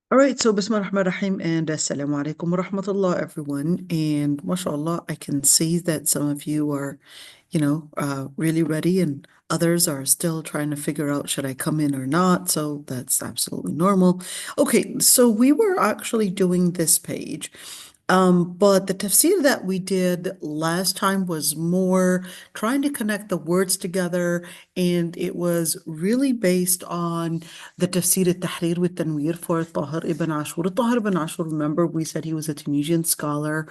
All right, so Bismillah ar-Rahman ar-Rahim and Assalamu alaikum wa rahmatullah, everyone. And mashallah, I can see that some of you are, really ready, and others are still trying to figure out should I come in or not. So that's absolutely normal. Okay, so we were actually doing this page. But the tafsir that we did last time was more trying to connect the words together, and it was really based on the tafsir al-Tahrir with Tanweer for Tahir ibn Ashur. Tahir ibn Ashur, remember, we said he was a Tunisian scholar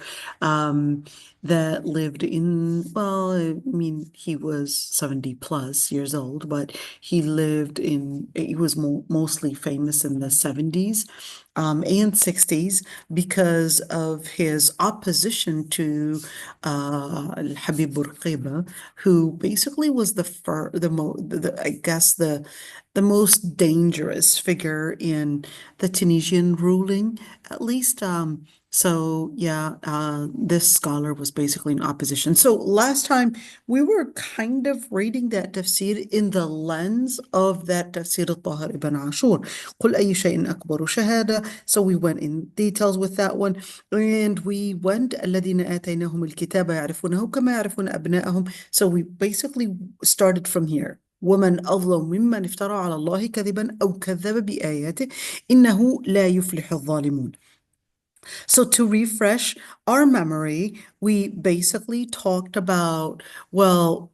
that lived in, well, I mean, he was 70 plus years old, but he was mostly famous in the 70s and 60s because of his opposition to Habib Bourguiba, who basically was I guess the most dangerous figure in the Tunisian ruling, at least. So yeah, this scholar was basically in opposition. So last time we were kind of reading that tafsir in the lens of that tafsir al-Tahir ibn Ashur. قل أي شيء أكبر شهادة. So we went in details with that one, and we went الذين آتيناهم الكتاب يعرفونه كما يعرفون أبناءهم. So we basically started from here. ومن أظلم ممن افترى على الله كذبا أو كذب بآياته إنه لا يفلح الظالمون. So to refresh our memory, we basically talked about, well,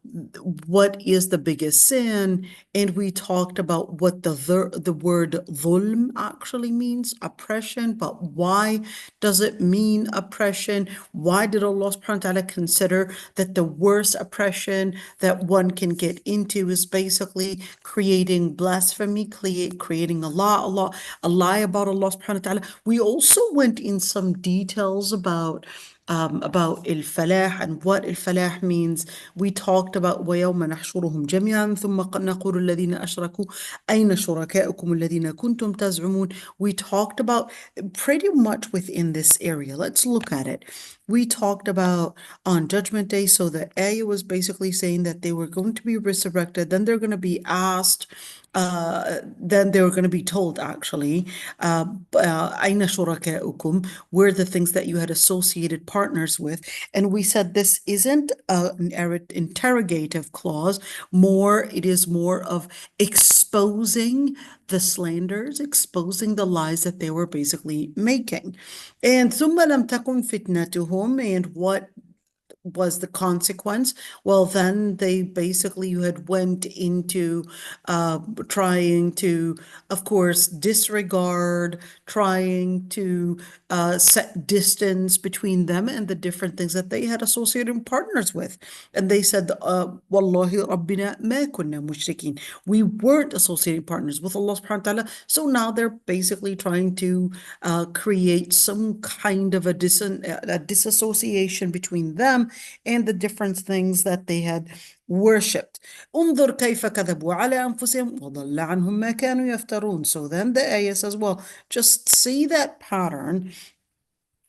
what is the biggest sin? And we talked about what the word dhulm actually means, oppression, but why does it mean oppression? Why did Allah subhanahu wa ta'ala consider that the worst oppression that one can get into is basically creating blasphemy, creating a lie about Allah subhanahu wa ta'ala? We also went in some details about al-falah and what al-falah means. We talked about وَيَوْمَ نَحْشُرُهُمْ جَمِيعًا ثُمَّ نَقُولُ الَّذِينَ أَشْرَكُوا أَيْنَ شُرَكَاؤُكُمُ الَّذِينَ كُنْتُمْ تَزْعُمُونَ. We talked about pretty much within this area. Let's look at it. We talked about on Judgment Day. So the ayah was basically saying that they were going to be resurrected. Then they're going to be asked, then they were going to be told, actually, أَيْنَ شُرَكَاؤُكُمْ, were the things that you had associated partners with. And we said this isn't an interrogative clause, it is more of exposing the slanders, exposing the lies that they were basically making. And ثُمَّ لَمْ تَكُنْ فِتْنَتُهُمْ, and what was the consequence? Well, then they basically you had went into trying to, of course, disregard, trying to set distance between them and the different things that they had associated partners with. And they said, Wallahi Rabbina ma kunna mushrikeen. We weren't associating partners with Allah subhanahu wa ta'ala. So now they're basically trying to create some kind of a disassociation between them and the different things that they had worshipped. انظر كيف كذبوا على أنفسهم وضل عنهم ما كانوا يفترون. So then the ayah says, well, just see that pattern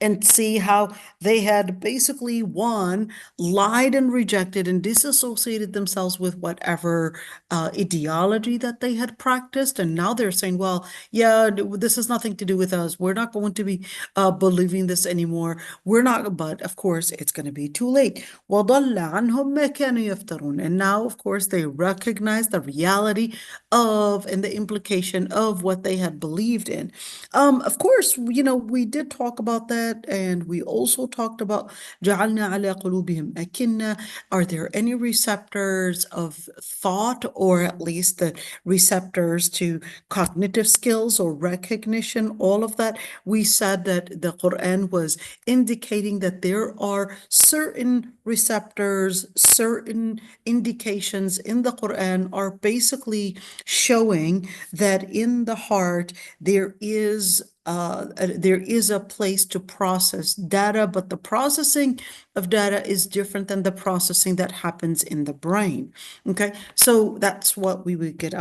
and see how they had basically lied and rejected and disassociated themselves with whatever ideology that they had practiced. And now they're saying, well, yeah, this has nothing to do with us. We're not going to be believing this anymore. We're not, but of course, it's going to be too late. وَضَلَّ عَنْهُمْ مَا كَانُوا يَفْتَرُونَ. And now, of course, they recognize the reality of and the implication of what they had believed in. Of course, we did talk about that, and we also talked about جعلنا على قلوبهم أكنة. Are there any receptors of thought, or at least the receptors to cognitive skills or recognition, all of that? We said that the Quran was indicating that there are certain receptors, certain indications in the Quran are basically showing that in the heart there is a place to process data, but the processing of data is different than the processing that happens in the brain. Okay, so that's what we would get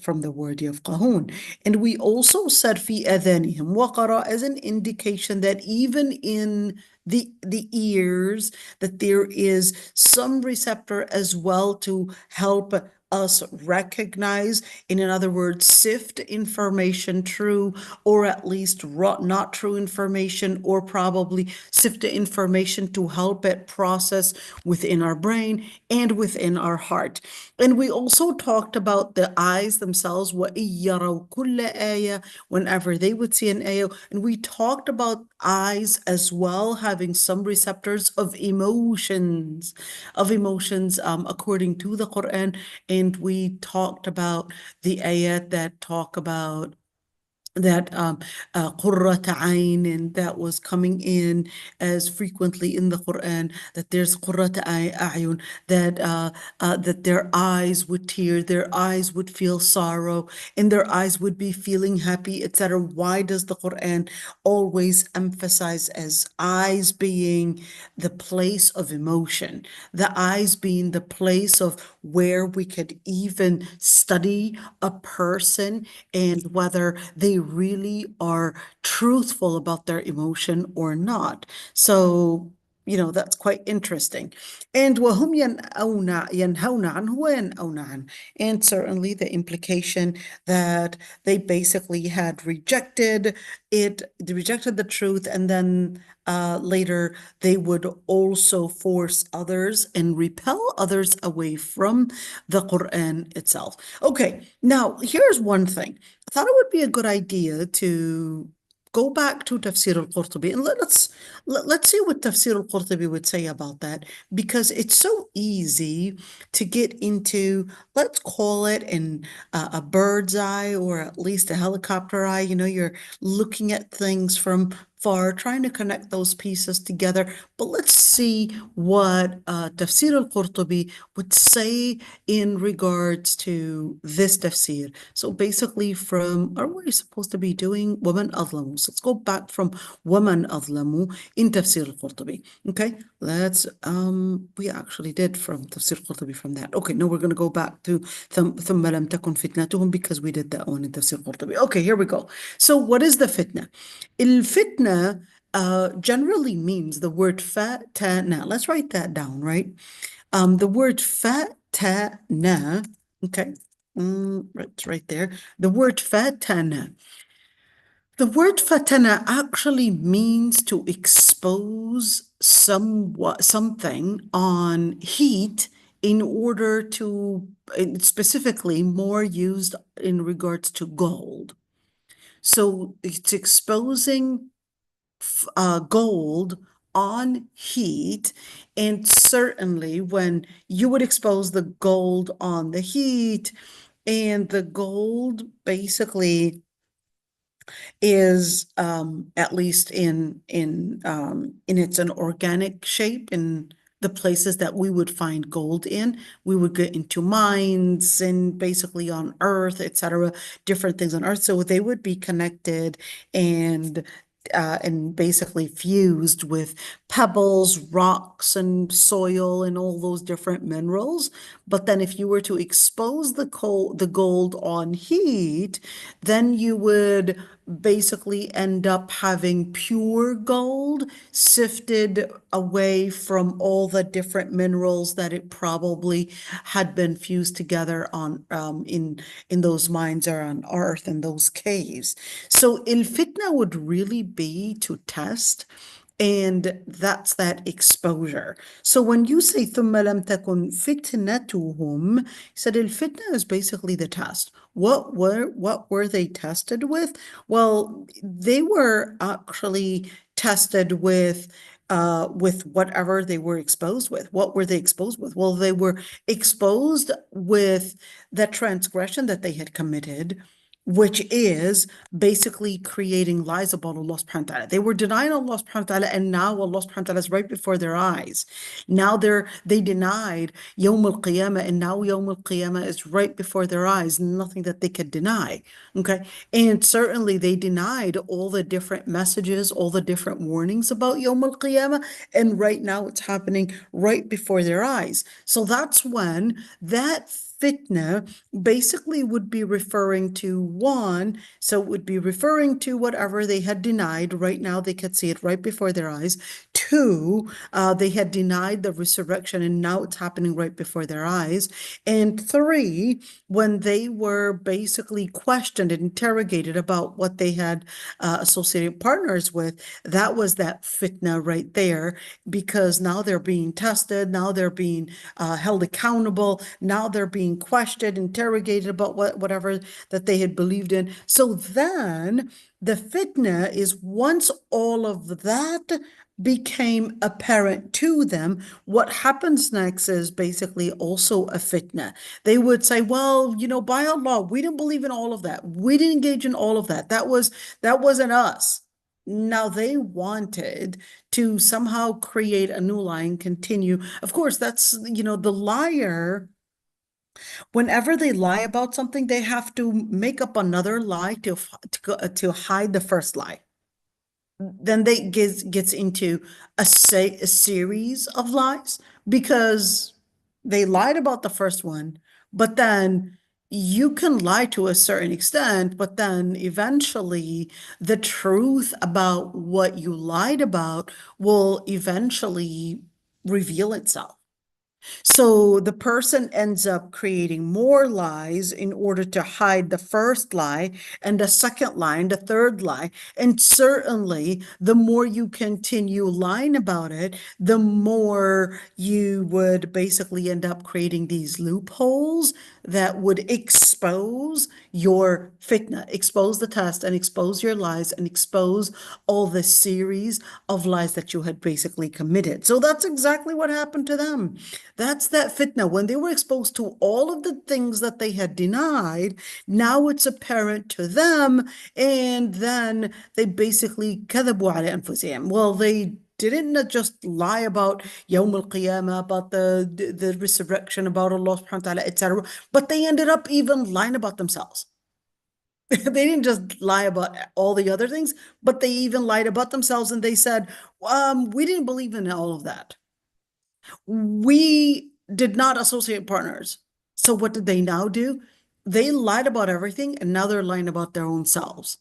from the word yafqahun. And we also said fi adhanihim waqara as an indication that even in the ears, that there is some receptor as well to help us recognize, and in other words, sift information true, or at least not true information, or probably sift the information to help it process within our brain and within our heart. And we also talked about the eyes themselves, وَإِن كُلَّ آيَةٍ, whenever they would see an ayah. And we talked about eyes as well having some receptors of emotions, according to the Quran. And we talked about the ayat that talk about that قُرَّةَ عَيْن, and that was coming in as frequently in the Quran, that there's قُرَّةَ أَعْيُن, that their eyes would tear, their eyes would feel sorrow, and their eyes would be feeling happy, etc. Why does the Quran always emphasize as eyes being the place of emotion, the eyes being the place of where we could even study a person and whether they really are truthful about their emotion or not? So, that's quite interesting. And وهم ينهون عنه وينأون عنه. And certainly the implication that they basically had rejected it, they rejected the truth, and then later they would also force others and repel others away from the Quran itself. Okay, now here's one thing. I thought it would be a good idea to go back to Tafsir al-Qurtubi, and let's see what Tafsir al-Qurtubi would say about that, because it's so easy to get into, let's call it a bird's eye, or at least a helicopter eye. You're looking at things from far, trying to connect those pieces together. But let's see what Tafsir al-Qurtubi would say in regards to this tafsir. So basically are we supposed to be doing وَمَنْ أَظْلَمُ? So let's go back from وَمَنْ أَظْلَمُ in Tafsir al-Qurtubi. Okay, we actually did from Tafsir al-Qurtubi from that. Okay, now we're going to go back to ثُمَّ لَمْ تَكُنْ فِتْنَتُهُم, because we did that one in Tafsir al-Qurtubi. Okay, here we go. So what is the fitna? Fitna generally means the word fatana. Let's write that down, right? The word fatana, okay, it's right there. The word fatana. The word fatana actually means to expose something on heat in order to, specifically more used in regards to gold. So it's exposing gold on heat, and certainly when you would expose the gold on the heat, and the gold basically is at least in it's an organic shape in the places that we would find gold in. We would get into mines and basically on earth, etc., different things on earth. So they would be connected and basically fused with pebbles, rocks, and soil, and all those different minerals. But then if you were to expose the gold on heat, then you would basically end up having pure gold sifted away from all the different minerals that it probably had been fused together on in those mines or on earth in those caves. So il-fitna would really be to test, and that's that exposure. So when you say ثُمَّ لَمْ تَكُنْ فِتْنَتُهُم, he said il-fitna is basically the test. What were they tested with? Well, they were actually tested with whatever they were exposed with. What were they exposed with? Well, they were exposed with the transgression that they had committed, which is basically creating lies about Allah subhanahu wa ta'ala. They were denying Allah subhanahu wa ta'ala, and now Allah subhanahu wa ta'ala is right before their eyes. Now they denied Yawm al-Qiyamah, and now Yawm al-Qiyamah is right before their eyes, nothing that they could deny. Okay, and certainly they denied all the different messages, all the different warnings about Yawm al-Qiyamah, and right now it's happening right before their eyes. So that's when that fitna basically would be referring to one, so it would be referring to whatever they had denied. Right now, they could see it right before their eyes. Two, they had denied the resurrection, and now it's happening right before their eyes. And three, when they were basically questioned and interrogated about what they had associated partners with, that was that fitna right there, because now they're being tested, now they're being held accountable, now they're being questioned, interrogated about whatever that they had believed in. So then the fitna is, once all of that became apparent to them, what happens next is basically also a fitna. They would say, well, by Allah, we didn't believe in all of that. We didn't engage in all of that. That wasn't us. Now they wanted to somehow create a new lie and continue. Of course, that's, the liar, whenever they lie about something, they have to make up another lie to hide the first lie. Then they gets into a series of lies, because they lied about the first one, but then you can lie to a certain extent, but then eventually the truth about what you lied about will eventually reveal itself. So the person ends up creating more lies in order to hide the first lie and the second lie and the third lie. And certainly, the more you continue lying about it, the more you would basically end up creating these loopholes that would expose your fitna, expose the test, and expose your lies, and expose all the series of lies that you had basically committed. So that's exactly what happened to them. That's that fitna. When they were exposed to all of the things that they had denied, now it's apparent to them, and then they basically كذبوا على أنفسهم. Well, they didn't just lie about Yawm al-Qiyamah, about the resurrection, about Allah subhanahu wa ta'ala, etc., but they ended up even lying about themselves. They didn't just lie about all the other things, but they even lied about themselves, and they said, we didn't believe in all of that. We did not associate partners. So what did they now do? They lied about everything, and now they're lying about their own selves.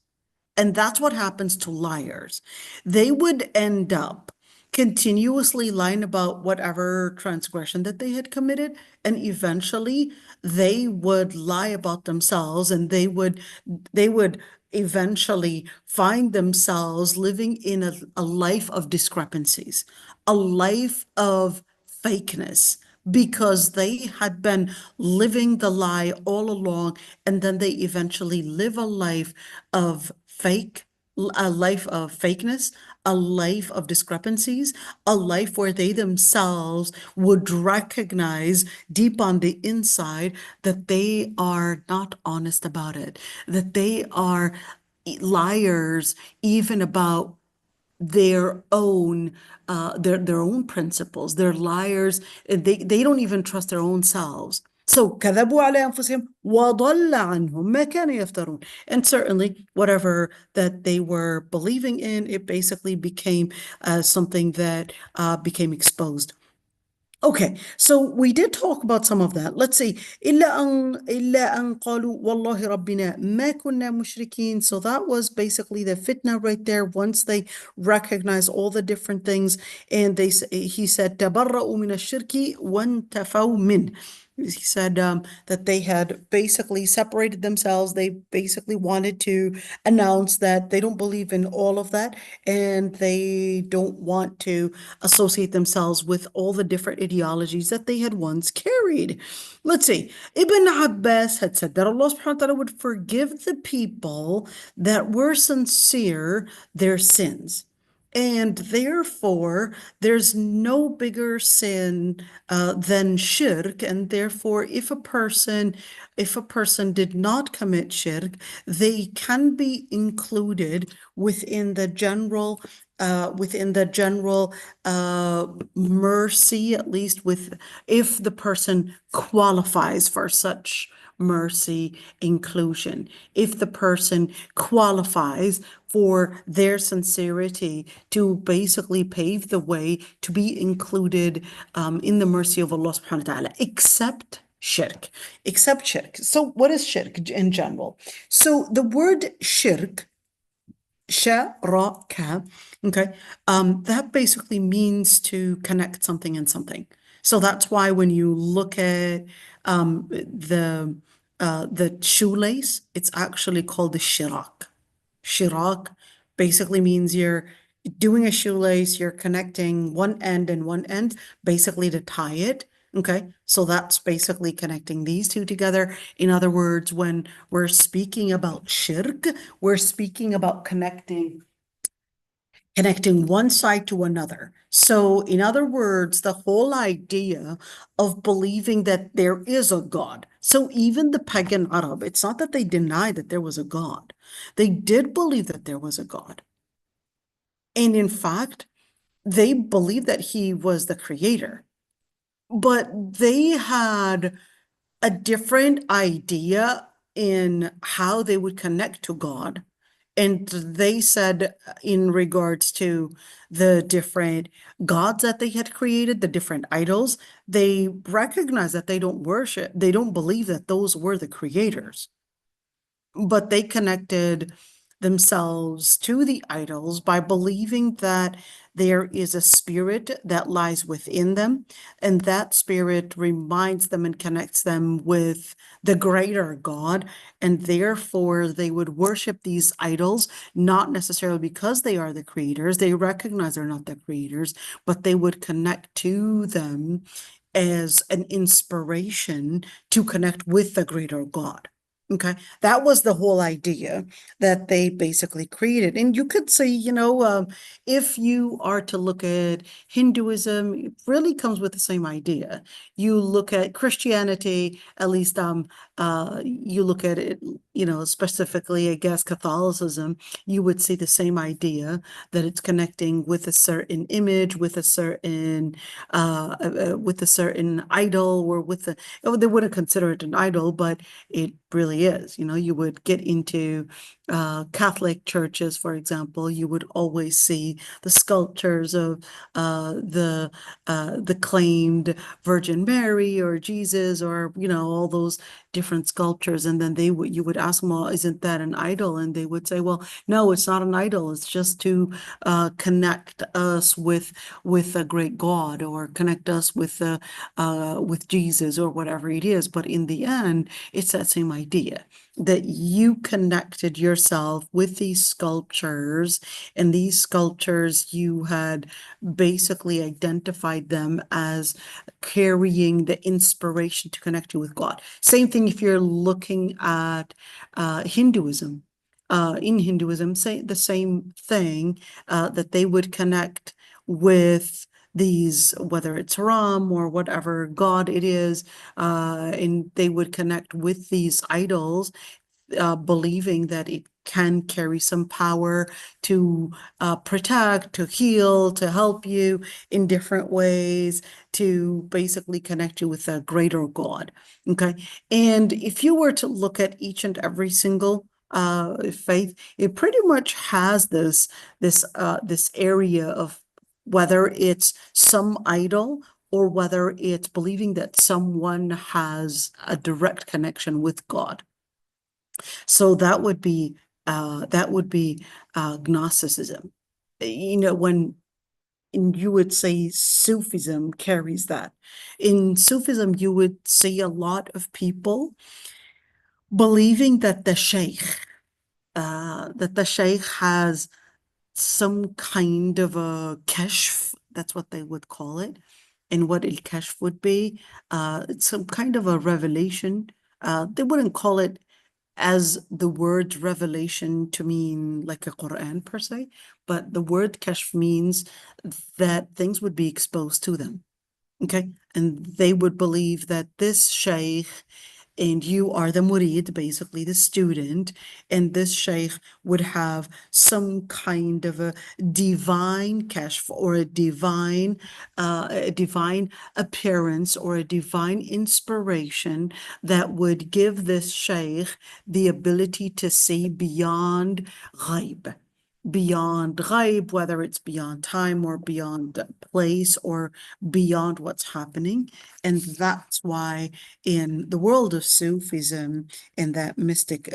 And that's what happens to liars. They would end up continuously lying about whatever transgression that they had committed, and eventually they would lie about themselves, and they would eventually find themselves living in a life of discrepancies, a life of fakeness, because they had been living the lie all along, and then they eventually live a life of a life of fakeness, a life of discrepancies, a life where they themselves would recognize deep on the inside that they are not honest about it, that they are liars even about their own principles. They're liars. They don't even trust their own selves. So كذبوا على أنفسهم وضل عنهم ما كانوا يفترون. And certainly whatever that they were believing in, it basically became something that became exposed. Okay, so we did talk about some of that. Let's see. إلا أن قالوا والله ربنا ما كنا مشركين. So that was basically the fitna right there. Once they recognized all the different things, and he said تبرأوا من الشرك وانتفوا منه. He said that they had basically separated themselves. They basically wanted to announce that they don't believe in all of that, and they don't want to associate themselves with all the different ideologies that they had once carried. Let's see. Ibn Abbas had said that Allah subhanahu wa ta'ala would forgive the people that were sincere their sins. And therefore, there's no bigger sin than shirk. And therefore, if a person did not commit shirk, they can be included within the general mercy, at least if the person qualifies for such mercy inclusion, if the person qualifies for their sincerity to basically pave the way to be included in the mercy of Allah subhanahu wa ta'ala, except shirk, except shirk. So what is shirk in general? So the word shirk, sharaka, okay, that basically means to connect something and something. So that's why when you look at the shoelace, it's actually called the shirak. Shirak basically means you're doing a shoelace, you're connecting one end and one end, basically to tie it. Okay, so that's basically connecting these two together. In other words, when we're speaking about shirk, we're speaking about connecting one side to another. So, in other words, the whole idea of believing that there is a God. So, even the pagan Arab, it's not that they denied that there was a God. They did believe that there was a God. And in fact, they believed that he was the creator. But they had a different idea in how they would connect to God. And they said, in regards to the different gods that they had created, the different idols, they recognize that they don't believe that those were the creators. But they connected themselves to the idols by believing that there is a spirit that lies within them, and that spirit reminds them and connects them with the greater God, and therefore they would worship these idols, not necessarily because they are the creators. They recognize they're not the creators, but they would connect to them as an inspiration to connect with the greater God. Okay, that was the whole idea that they basically created. And you could say, if you are to look at Hinduism, it really comes with the same idea. You look at Christianity, at least you look at it, specifically, I guess, Catholicism, you would see the same idea that it's connecting with a certain image, with a certain idol, or they wouldn't consider it an idol, but it really is. You would get into Catholic churches, for example, you would always see the sculptures of the claimed Virgin Mary or Jesus, or all those different sculptures. And then you would ask them, well, isn't that an idol? And they would say, well, no, it's not an idol. It's just to connect us with a great God, or connect us with Jesus, or whatever it is. But in the end, it's that same idea that you connected yourself with these sculptures, and these sculptures, you had basically identified them as carrying the inspiration to connect you with God. Same thing if you're looking at Hinduism. In Hinduism, say the same thing, that they would connect with these, whether it's Ram or whatever God it is, and they would connect with these idols, believing that it can carry some power to protect, to heal, to help you in different ways, to basically connect you with a greater God. Okay. And if you were to look at each and every single faith, it pretty much has this area of whether it's some idol, or whether it's believing that someone has a direct connection with God. So that would be Gnosticism. When you would say Sufism carries that. In Sufism, you would see a lot of people believing that the sheikh has some kind of a kashf. That's what they would call it. And what al-kashf would be, it's some kind of a revelation. They wouldn't call it as the word revelation to mean like a Quran per se, but the word kashf means that things would be exposed to them. Okay. And they would believe that this sheikh, and you are the murid, basically the student, and this sheikh would have some kind of a divine kashf, or a divine appearance, or a divine inspiration that would give this sheikh the ability to see beyond ghaib. beyond ghaib, whether it's beyond time or beyond place or beyond what's happening. And that's why in the world of Sufism and that mystic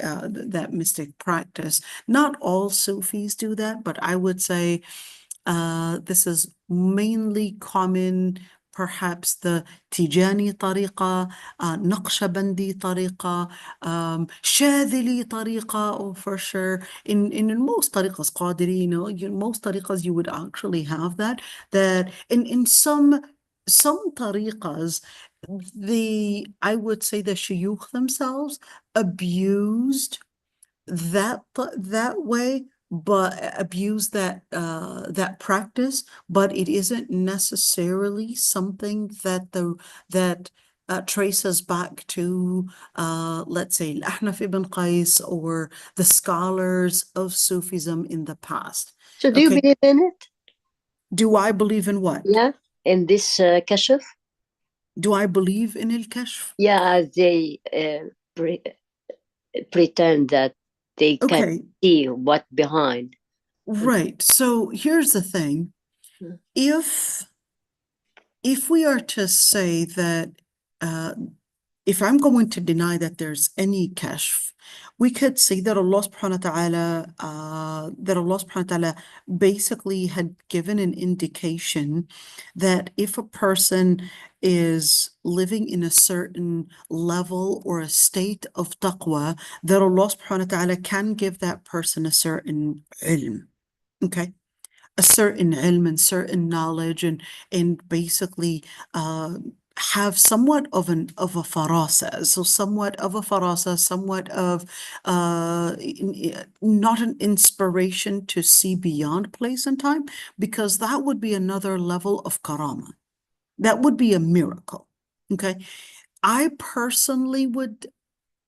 practice, not all Sufis do that, but I would say this is mainly common. Perhaps the Tijani tariqa, Naqshbandi tariqa, Shadhili tariqa, or for sure, in most tariqas, Qadiri, most tariqas you would actually have that in some tariqas, I would say the shuyukh themselves abused that way, but abuse that practice, but it isn't necessarily something that traces back to let's say Al-Ahnaf ibn Qais or the scholars of Sufism in the past. So do you believe in it? Do I believe in what? Yeah, in this kashf? Do I believe in al-kashf? Yeah, they pretend that they can see what behind. Right. So here's the thing. If we are to say that if I'm going to deny that there's any kashf, we could say that Allah subhanahu wa ta'ala basically had given an indication that if a person is living in a certain level or a state of taqwa, that Allah subhanahu wa ta'ala can give that person a certain ilm. Okay. A certain ilm and certain knowledge and basically have somewhat of a farasa. So somewhat of a farasa, somewhat of not an inspiration to see beyond place and time, because that would be another level of karama. That would be a miracle. Okay. I personally would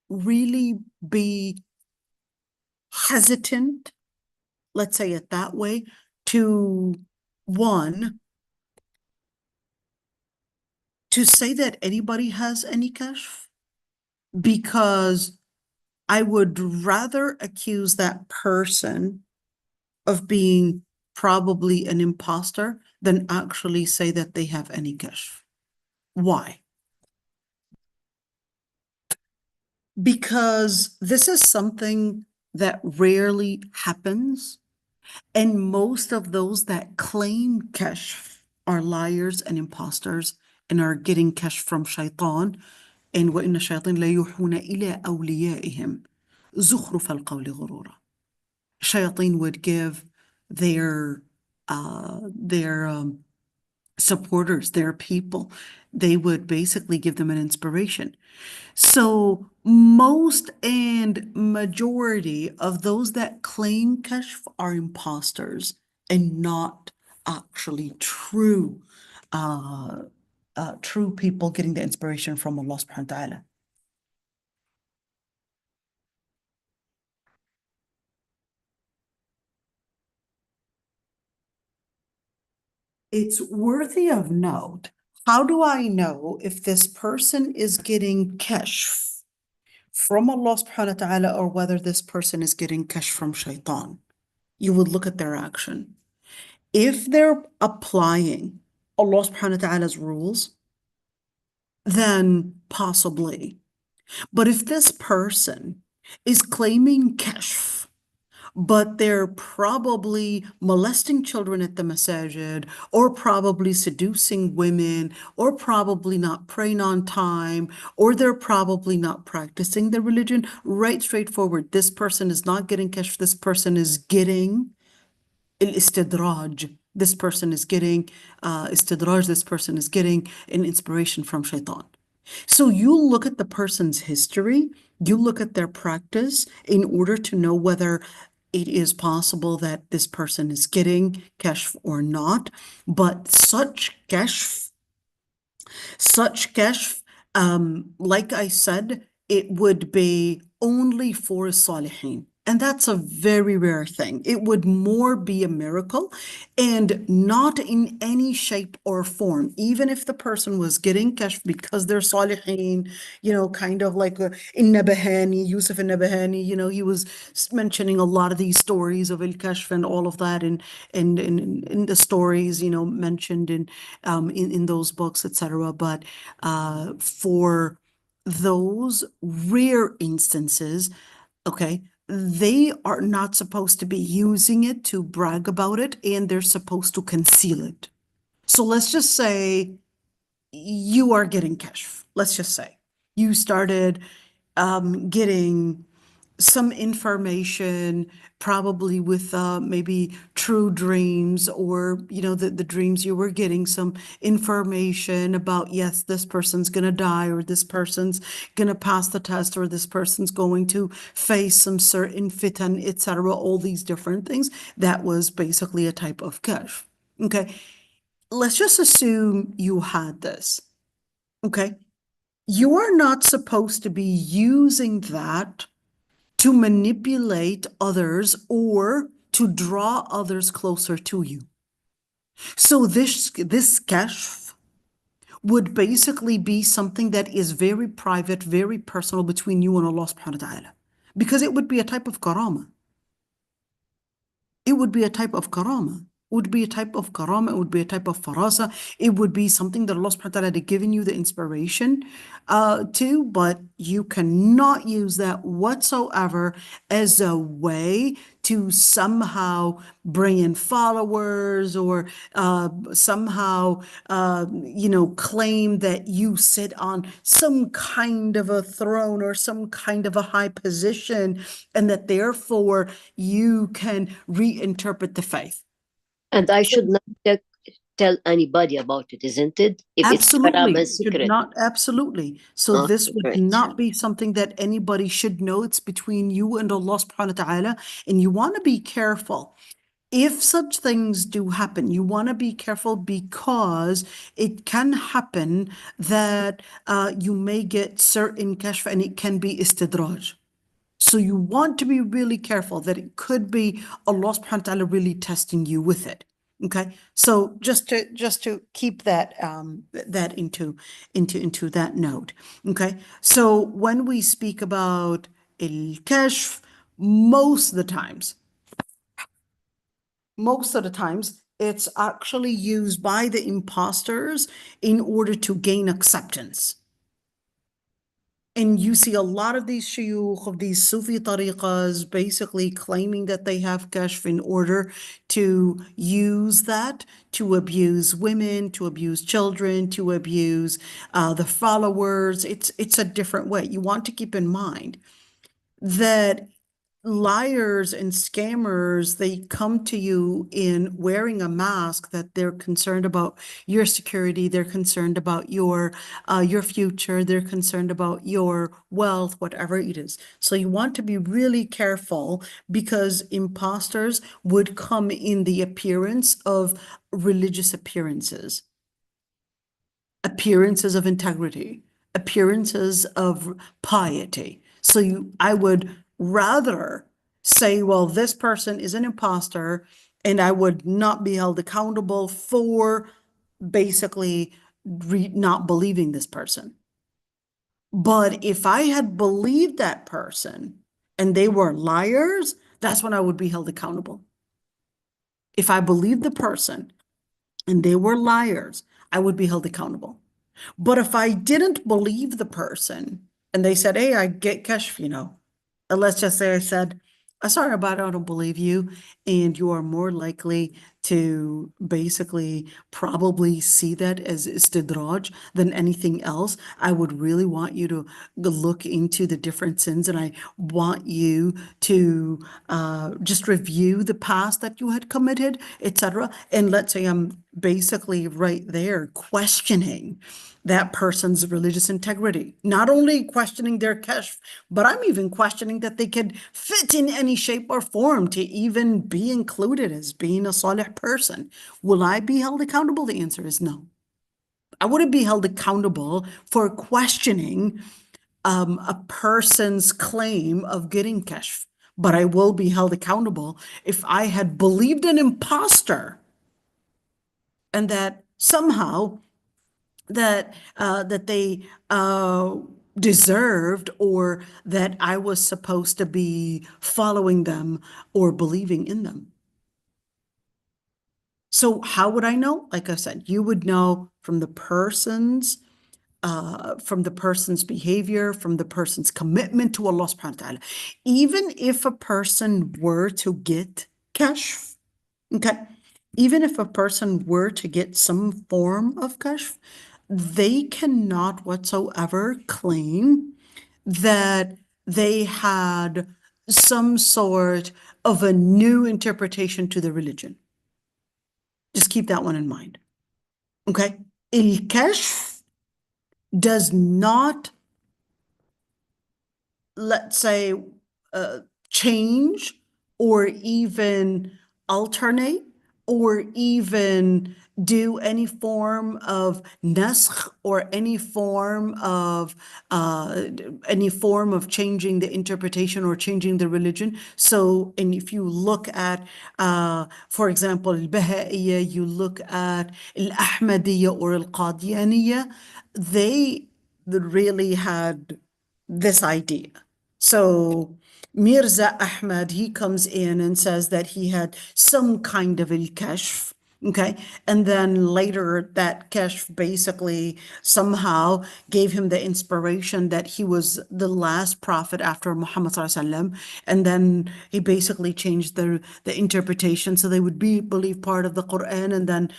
really be hesitant, let's say it that way, to say that anybody has any kashf, because I would rather accuse that person of being probably an imposter than actually say that they have any kashf. Why? Because this is something that rarely happens. And most of those that claim kashf are liars and imposters and are getting kashf from shaitan. And وَإِنَّ الشَّيَاطِينَ لَيُوحُونَ إِلَىٰ أَوْلِيَائِهِمْ زُخْرُفَ الْقَوْلِ غُرُورًا. Shayateen would give their supporters, their people, they would basically give them an inspiration. So most and majority of those that claim kashf are imposters and not actually true people getting the inspiration from Allah subhanahu wa ta'ala. It's worthy of note. How do I know if this person is getting kashf from Allah subhanahu wa ta'ala or whether this person is getting kashf from shaitan? You would look at their action. If they're applying Allah subhanahu wa ta'ala's rules, then possibly. But if this person is claiming kashf, but they're probably molesting children at the masajid, or probably seducing women, or probably not praying on time, or they're probably not practicing their religion, right, straightforward. This person is not getting kashf. This person is getting istidraj. This person is getting istidraj. This person is getting an inspiration from shaitan. So you look at the person's history, you look at their practice in order to know whether it is possible that this person is getting kashf or not. But such kashf, like I said, it would be only for salihin. And that's a very rare thing. It would more be a miracle and not in any shape or form. Even if the person was getting kashf because they're salihin, kind of like in Nabahani, Yusuf in Nabahani, he was mentioning a lot of these stories of al-kashf and all of that and in the stories, mentioned in those books, etc. But for those rare instances, okay, they are not supposed to be using it to brag about it, and they're supposed to conceal it. So let's just say you are getting kashf. Let's just say you started getting some information, probably with maybe true dreams, or the dreams you were getting some information about, yes, this person's gonna die, or this person's gonna pass the test, or this person's going to face some certain fitan, etc. All these different things. That was basically a type of kashf. Okay, let's just assume you had this. Okay, you are not supposed to be using that to manipulate others or to draw others closer to you. So this kashf would basically be something that is very private, very personal between you and Allah subhanahu wa ta'ala. Because it would be a type of karama. It would be a type of karama. It would be a type of karama. It would be a type of farasa. It would be something that Allah subhanahu wa ta'ala had given you the inspiration to, but you cannot use that whatsoever as a way to somehow bring in followers or somehow, claim that you sit on some kind of a throne or some kind of a high position, and that therefore you can reinterpret the faith. And I should not tell anybody about it, isn't it? If Absolutely. it's secret. Absolutely. So this would not be something that anybody should know. It's between you and Allah subhanahu wa ta'ala. And you want to be careful. If such things do happen, you want to be careful, because it can happen that you may get certain kashf and it can be istidraj. So you want to be really careful that it could be Allah subhanahu wa ta'ala really testing you with it. Okay, so just to keep that that into that note. Okay, so when we speak about al-kashf, most of the times, it's actually used by the imposters in order to gain acceptance. And you see a lot of these shuyukh of these Sufi tariqas basically claiming that they have kashf in order to use that to abuse women, to abuse children, to abuse the followers. It's a different way. You want to keep in mind that liars and scammers, they come to you in wearing a mask that they're concerned about your security, they're concerned about your future, they're concerned about your wealth, whatever it is. So you want to be really careful, because imposters would come in the appearance of religious appearances of integrity, appearances of piety. So I would rather say, well, this person is an imposter, and I would not be held accountable for basically not believing this person. But if I had believed that person and they were liars, that's when I would be held accountable. If I believed the person and they were liars, I would be held accountable. But if I didn't believe the person and they said, hey, I get kashf, and let's just say I said, sorry about it, I don't believe you, and you are more likely to basically probably see that as istidraj than anything else. I would really want you to look into the different sins, and I want you to just review the past that you had committed, etc. And let's say I'm basically right there questioning that person's religious integrity, not only questioning their kashf, but I'm even questioning that they could fit in any shape or form to even be included as being a salih person. Will I be held accountable? The answer is no. I wouldn't be held accountable for questioning a person's claim of getting kashf. but I will be held accountable if I had believed an imposter and that somehow that they deserved, or that I was supposed to be following them or believing in them. So how would I know? Like I said, you would know from the person's behavior, from the person's commitment to Allah subhanahu wa ta'ala. Even if a person were to get kashf, okay, even if a person were to get some form of kashf, they cannot whatsoever claim that they had some sort of a new interpretation to the religion. Just keep that one in mind. Okay? Al-kashf does not, let's say, change or even alternate or even do any form of naskh or any form of changing the interpretation or changing the religion. So, and if you look at, for example, al-Baha'iyya, you look at al-Ahmadiyya or al-Qadianiyya, they really had this idea. So Mirza Ahmad, he comes in and says that he had some kind of al-kashf, okay? And then later that kashf basically somehow gave him the inspiration that he was the last prophet after Muhammad sallallahu alaihi wasallam. And then he basically changed the interpretation so they would believe part of the Quran, and then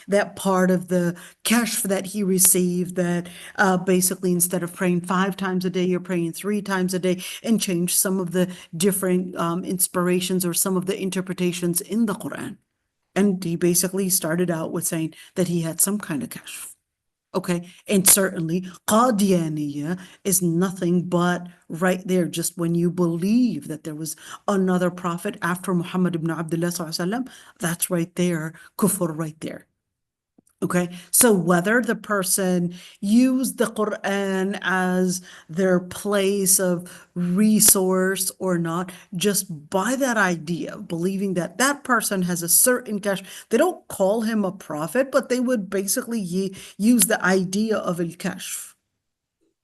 that part of the kashf that he received, that basically instead of praying 5 times a day, you're praying 3 times a day, and change some of the different inspirations or some of the interpretations in the Quran. And he basically started out with saying that he had some kind of kashf. Okay, and certainly Qadianiyya is nothing but right there, just when you believe that there was another prophet after Muhammad ibn Abdullah sallallahu alaihi wasallam, that's right there, kufr right there. Okay, so whether the person used the Quran as their place of resource or not, just by that idea of believing that that person has a certain kashf, they don't call him a prophet, but they would basically use the idea of al-kashf.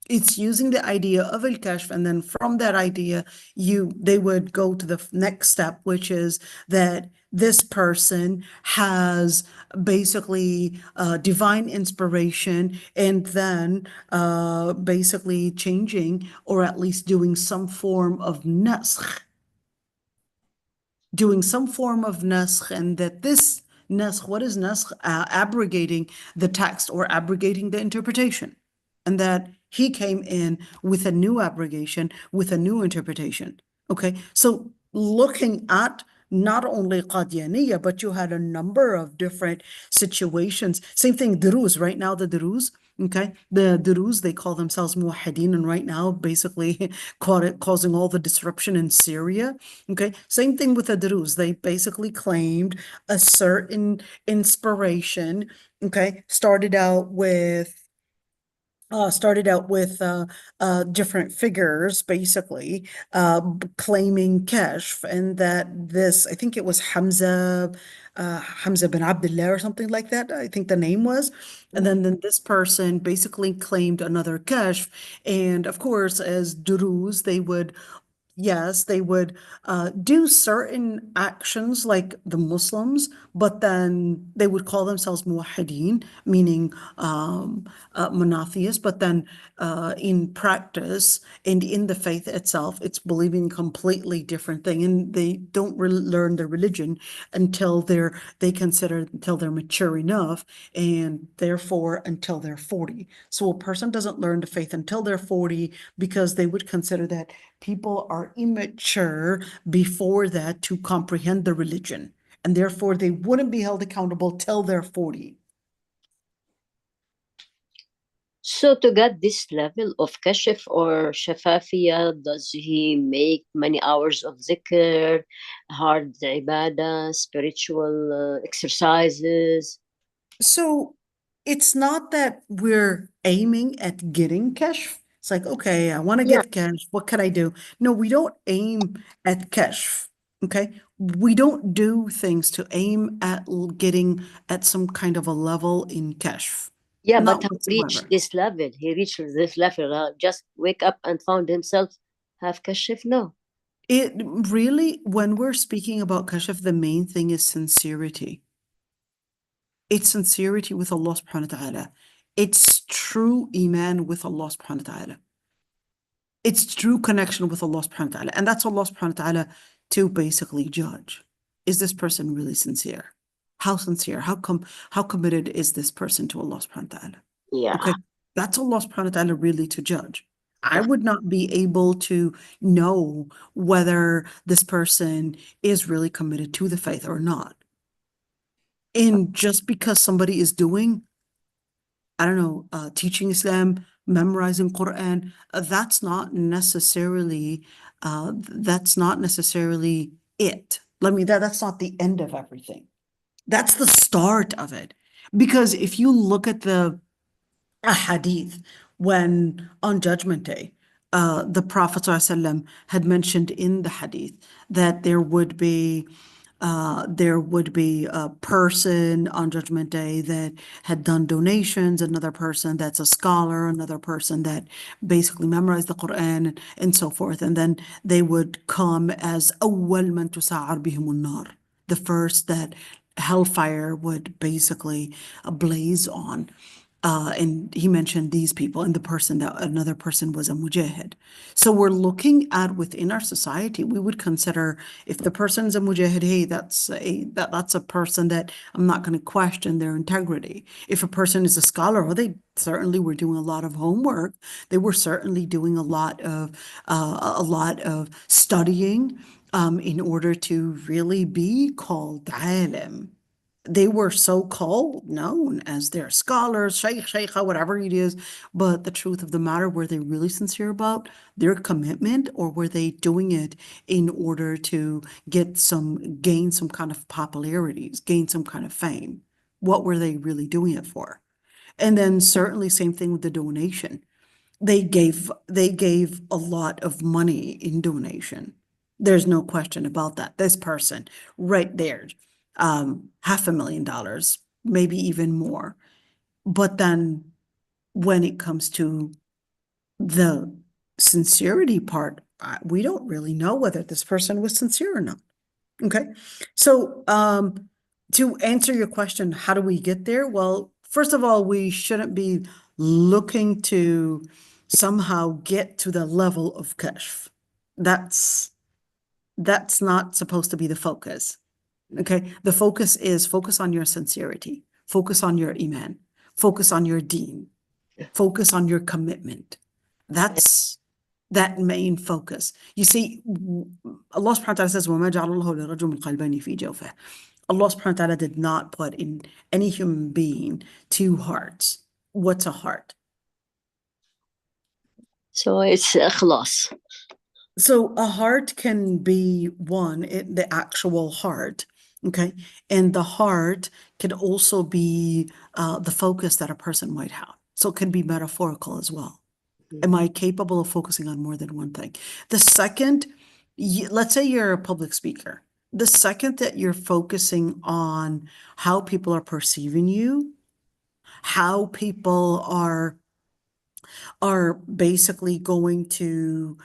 It's using the idea of al-kashf, and then from that idea, they would go to the next step, which is that this person has basically divine inspiration, and then basically changing or at least doing some form of naskh. And that this naskh, what is naskh? Abrogating the text or abrogating the interpretation. And that he came in with a new abrogation, with a new interpretation. Okay, so looking at not only Qadianiyya, but you had a number of different situations. Same thing, Duruz, right now the Duruz, okay? The Duruz, they call themselves Muwahhideen, and right now basically causing all the disruption in Syria, okay? Same thing with the Duruz. They basically claimed a certain inspiration, okay? Started out with different figures, basically claiming kashf, and that this, I think it was Hamza bin Abdullah or something like that, I think the name was. And then this person basically claimed another kashf. And of course, as Duruz, they would do certain actions like the Muslims, but then they would call themselves muwahhideen, meaning monotheists, but then in practice and in the faith itself, it's believing completely different thing, and they don't really learn their religion until they're mature enough, and therefore until they're 40. So a person doesn't learn the faith until they're 40, because they would consider that people are immature before that to comprehend the religion, and therefore they wouldn't be held accountable till they're 40. So to get this level of kashf or shafafiyah, does he make many hours of zikr, hard ibadah, spiritual exercises? So it's not that we're aiming at getting kashf. It's like, okay, I want to Yeah, get cash. What can I do? No, we don't aim at cash. Okay. We don't do things to aim at getting at some kind of a level in cash. yeah, but Not how reached whatsoever. this level? He reached this level. Just wake up and found himself have kashif? No. It really, when we're speaking about kashf, the main thing is sincerity. It's sincerity with Allah subhanahu wa ta'ala. It's true iman with Allah subhanahu wa ta'ala. It's true connection with Allah subhanahu wa ta'ala. And that's Allah subhanahu wa ta'ala to basically judge. Is this person really sincere? How sincere? How committed is this person to Allah subhanahu wa ta'ala? Yeah. Okay. That's Allah subhanahu wa ta'ala really to judge. I would not be able to know whether this person is really committed to the faith or not. And just because somebody is doing, I don't know, teaching Islam, memorizing Quran, that's not necessarily it. That's not the end of everything. That's the start of it. Because if you look at the hadith, when on Judgment Day, the Prophet ﷺ had mentioned in the hadith that there would be a person on Judgment Day that had done donations, another person that's a scholar, another person that basically memorized the Quran and so forth. And then they would come as أول من تسعر بهم النار, the first that hellfire would basically blaze on. And he mentioned these people, and another person was a mujahid. So we're looking at within our society, we would consider if the person's a mujahid, hey, that's a person that I'm not going to question their integrity. If a person is a scholar, well, they certainly were doing a lot of homework. They were certainly doing a lot of studying in order to really be called alim. They were so-called known as their scholars, sheikha, whatever it is. But the truth of the matter, were they really sincere about their commitment, or were they doing it in order to gain some kind of popularities, gain some kind of fame? What were they really doing it for? And then certainly same thing with the donation. They gave a lot of money in donation. There's no question about that. This person right there, $500,000, maybe even more. But then when it comes to the sincerity part, we don't really know whether this person was sincere or not. Okay. So, to answer your question, how do we get there? Well, first of all, we shouldn't be looking to somehow get to the level of kashf. That's not supposed to be the focus. Okay. The focus is focus on your sincerity, focus on your iman, focus on your deen, focus on your commitment. That's that main focus. You see, Allah subhanahu wa ta'ala says, وَمَا جَعَلَ اللَّهُ لِرَجُلٍ مِّنْ قَلْبَيْنِ فِي جَوْفِهِ. Allah subhanahu wa ta'ala did not put in any human being two hearts. What's a heart? So it's ikhlas. So a heart can be the actual heart, okay? And the heart can also be the focus that a person might have. So it can be metaphorical as well. Am I capable of focusing on more than one thing? The second, let's say you're a public speaker. The second that you're focusing on how people are perceiving you, how people are basically going to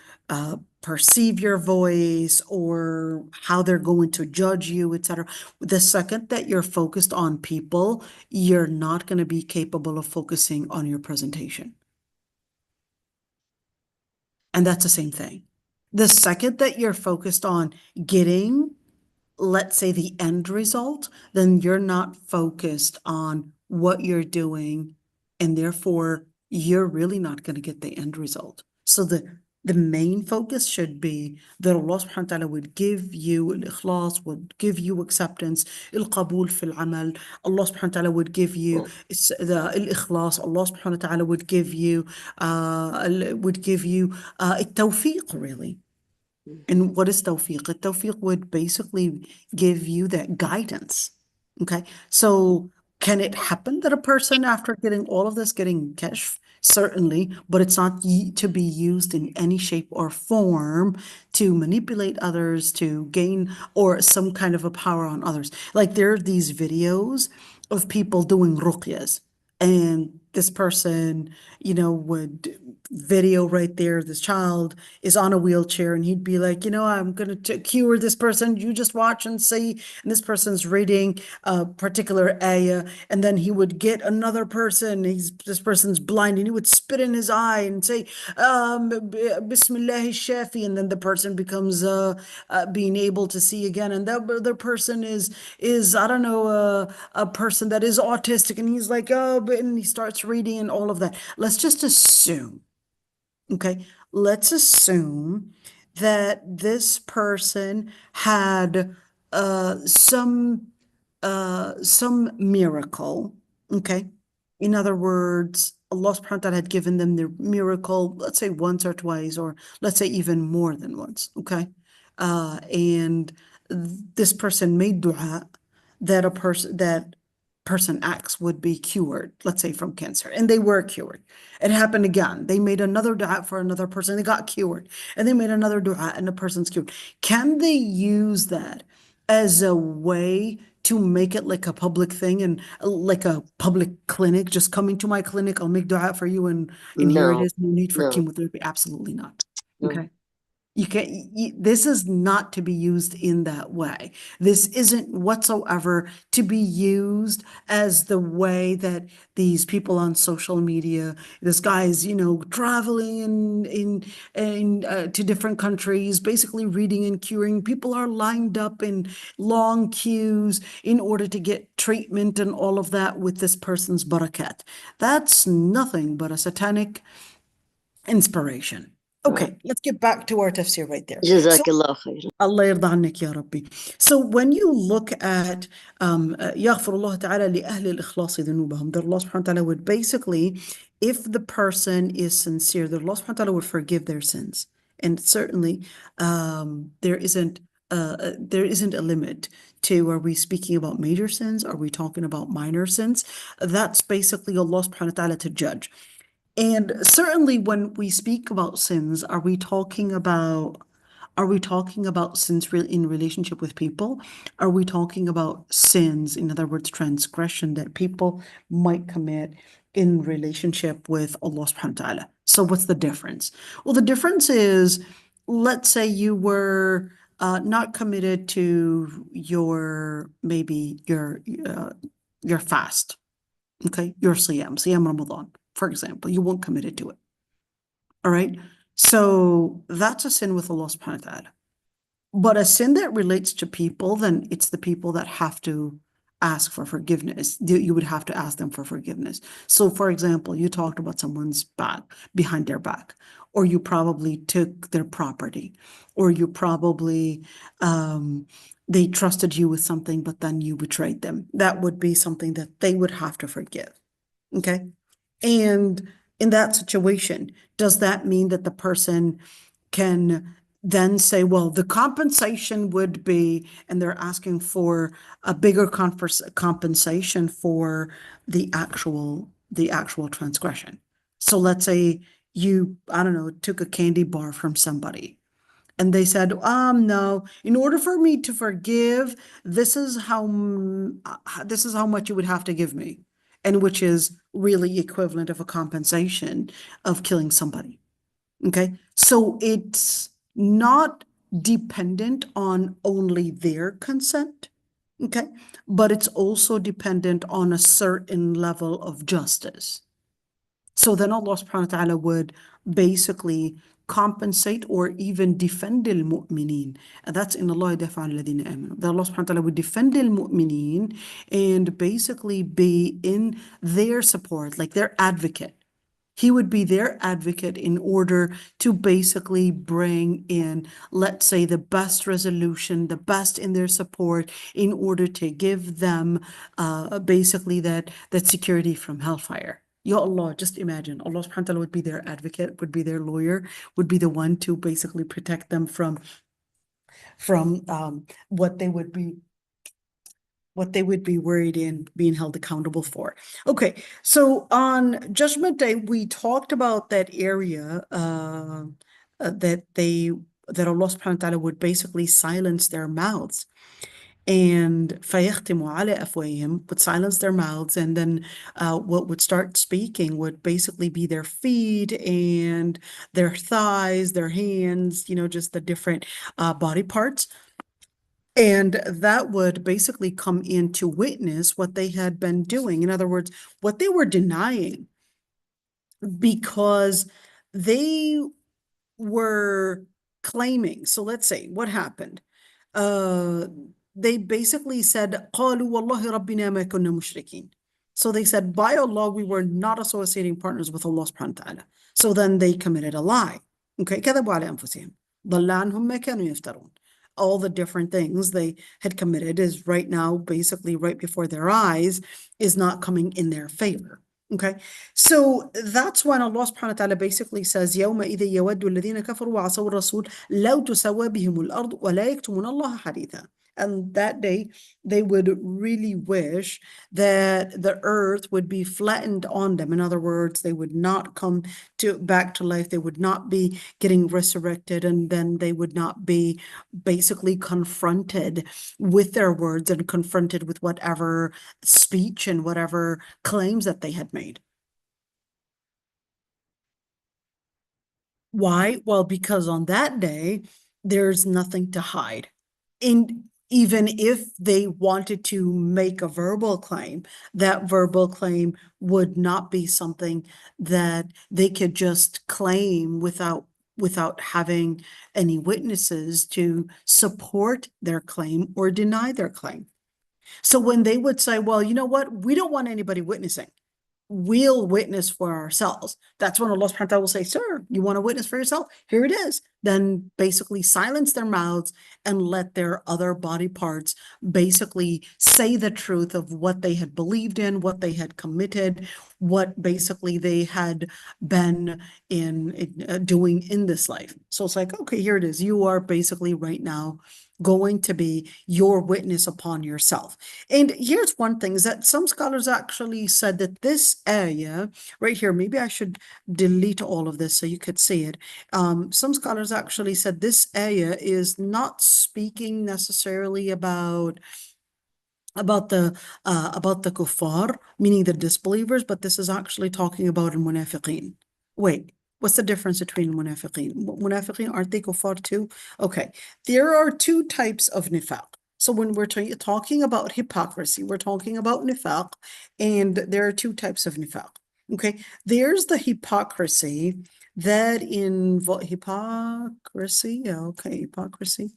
perceive your voice, or how they're going to judge you, etc. The second that you're focused on people, you're not going to be capable of focusing on your presentation. And that's the same thing. The second that you're focused on getting, let's say, the end result, then you're not focused on what you're doing, and therefore you're really not going to get the end result. So the main focus should be that Allah subhanahu wa ta'ala would give you al-ikhlas, would give you acceptance, al-qabul fil amal. Allah subhanahu wa ta'ala would give you the al-ikhlas. Allah subhanahu wa ta'ala would give you التوفيق, really. And what is tawfiq? Tawfiq would basically give you that guidance. Okay. So can it happen that a person, after getting all of this, getting kashf, certainly, but it's not to be used in any shape or form to manipulate others, to gain or some kind of a power on others. Like there are these videos of people doing ruqyas, and this person, would video right there. This child is on a wheelchair, and he'd be like, I'm going to cure this person. You just watch and see. And this person's reading a particular ayah, and then he would get another person. This person's blind, and he would spit in his eye and say, Bismillah Shafi, and then the person becomes being able to see again. And that other person is I don't know, a person that is autistic, and he's like, and he starts reading and all of that. Let's just assume. Okay, let's assume that this person had some miracle. Okay, in other words, Allah subhanahu wa ta'ala had given them the miracle, let's say once or twice, or let's say even more than once. Okay, and this person made dua that person X would be cured, let's say from cancer, and they were cured. It happened again. They made another dua for another person, they got cured, and they made another dua and the person's cured. Can they use that as a way to make it like a public thing and like a public clinic? Just coming to my clinic, I'll make dua for you, and here it No, is, no need for no, chemotherapy. Absolutely not. no. Okay. You can't, this is not to be used in that way. This isn't whatsoever to be used as the way that these people on social media, this guy's, traveling to different countries, basically reading and curing. People are lined up in long queues in order to get treatment and all of that with this person's barakat. That's nothing but a satanic inspiration. Okay, let's get back to our tafsir right there. So Jazakallah khair. Allah يرضى عنك يا ربي. So when you look at يغفر الله تعالى لأهل الإخلاص ذنوبهم, that Allah subhanahu wa ta'ala would basically, if the person is sincere, that Allah subhanahu wa ta'ala would forgive their sins. And certainly there isn't a limit to, are we speaking about major sins? Are we talking about minor sins? That's basically Allah subhanahu wa ta'ala to judge. And certainly when we speak about sins, are we talking about sins in relationship with people? Are we talking about sins, in other words, transgression that people might commit in relationship with Allah subhanahu wa ta'ala? So what's the difference? Well, the difference is, let's say you were not committed to your fast. Okay, your Siyam Ramadan, for example, you weren't committed to it. All right, so that's a sin with Allah subhanahu wa ta'ala. But a sin that relates to people, then it's the people that have to ask for forgiveness. You would have to ask them for forgiveness. So for example, you talked about someone's back, behind their back, or you probably took their property, or you probably they trusted you with something, but then you betrayed them. That would be something that they would have to forgive. Okay. And in that situation, does that mean that the person can then say, well, the compensation would be, and they're asking for a bigger compensation for the actual transgression. So let's say you, I don't know, took a candy bar from somebody, and they said, no, in order for me to forgive, this is how much you would have to give me, and which is really equivalent of a compensation of killing somebody. Okay, so it's not dependent on only their consent, okay, but it's also dependent on a certain level of justice. So then Allah subhanahu wa ta'ala would basically compensate or even defend al-mu'mineen. And that's in Allah yadfa' alladhina amanu. That Allah subhanahu wa ta'ala would defend al-mu'mineen and basically be in their support, like their advocate. He would be their advocate in order to basically bring in, let's say, the best resolution, the best in their support, in order to give them basically that security from hellfire. Ya Allah, just imagine, Allah subhanahu wa ta'ala would be their advocate, would be their lawyer, would be the one to basically protect them from what they would be what they would be worried in being held accountable for. Okay, so on Judgment Day, we talked about that area that Allah subhanahu wa ta'ala would basically silence their mouths. And فَيَخْتِمُ عَلَى أَفْوَاهِهِمْ would silence their mouths, and then what would start speaking would basically be their feet and their thighs, their hands, just the different body parts. And that would basically come in to witness what they had been doing. In other words, what they were denying, because they were claiming. So let's say what happened. They basically said, قالوا والله ربنا ما كنا مشركين. So they said, by Allah, we were not associating partners with Allah subhanahu wa ta'ala. So then they committed a lie. Okay, كذبوا على أنفسهم ضل عنهم ما كانوا يفترون. All the different things they had committed is right now, basically right before their eyes, is not coming in their favor. Okay, so that's when Allah subhanahu wa ta'ala basically says, يومئذ يود الذين كفروا وعصوا الرسول لو تسوى بهم الأرض ولا يكتمون الله حديثا. And that day, they would really wish that the earth would be flattened on them. In other words, they would not come back to life. They would not be getting resurrected, and then they would not be basically confronted with their words and confronted with whatever speech and whatever claims that they had made. Why? Well, because on that day, there's nothing to hide. And even if they wanted to make a verbal claim, that verbal claim would not be something that they could just claim without having any witnesses to support their claim or deny their claim. So when they would say, well, you know what, we don't want anybody witnessing, we'll witness for ourselves. That's when Allah subhanahu wa ta'ala will say, sir, you want to witness for yourself? Here it is. Then basically silence their mouths and let their other body parts basically say the truth of what they had believed in, what they had committed, what basically they had been doing in this life. So it's like, okay, here it is. You are basically right now going to be your witness upon yourself. And here's one thing, is that some scholars actually said that this ayah right here, maybe I should delete all of this so you could see it. Some scholars actually said this ayah is not speaking necessarily about the kuffar, meaning the disbelievers, but this is actually talking about al-munafiqeen. Wait, what's the difference between munafiqeen? Munafiqeen, aren't they kuffar too? Okay, there are two types of nifaq. So when we're talking about hypocrisy, we're talking about nifaq, and there are two types of nifaq. Okay, there's the hypocrisy that hypocrisy. Yeah, okay, hypocrisy.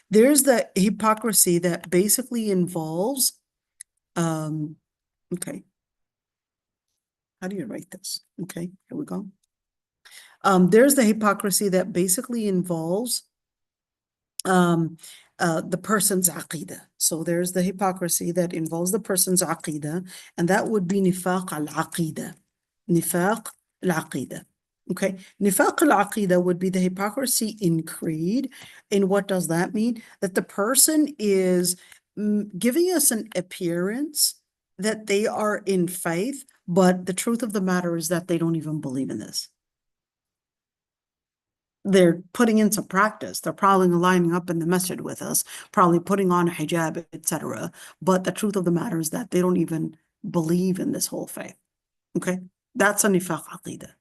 There's the hypocrisy that basically involves, okay, how do you write this? Okay, here we go. There's the hypocrisy that basically involves the person's aqidah. So there's the hypocrisy that involves the person's aqidah, and that would be nifaq al-aqidah. Nifaq al-aqidah. Okay, nifaq al-aqidah would be the hypocrisy in creed. And what does that mean? That the person is giving us an appearance that they are in faith, but the truth of the matter is that they don't even believe in this. They're putting in some practice. They're probably lining up in the masjid with us, probably putting on a hijab, etc. But the truth of the matter is that they don't even believe in this whole faith. Okay, that's a nifaq aqidah.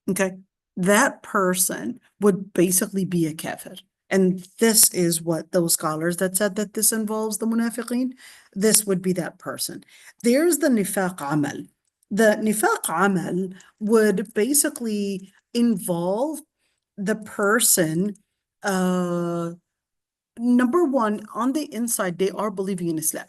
Okay, that person would basically be a kafir. And this is what those scholars that said that this involves the munafiqeen, this would be that person. There's the nifaq amal. The nifaq amal would basically involve the person, number one, on the inside, they are believing in Islam,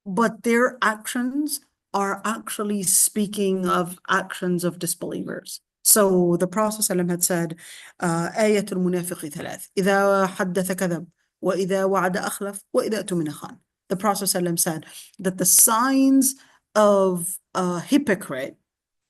but their actions are actually speaking of actions of disbelievers. So the Prophet ﷺ had said, آية المنافق ثلاث إذا حدث كذب وإذا وعد أخلف وإذا أؤتمن خان. The Prophet ﷺ said that the signs of a hypocrite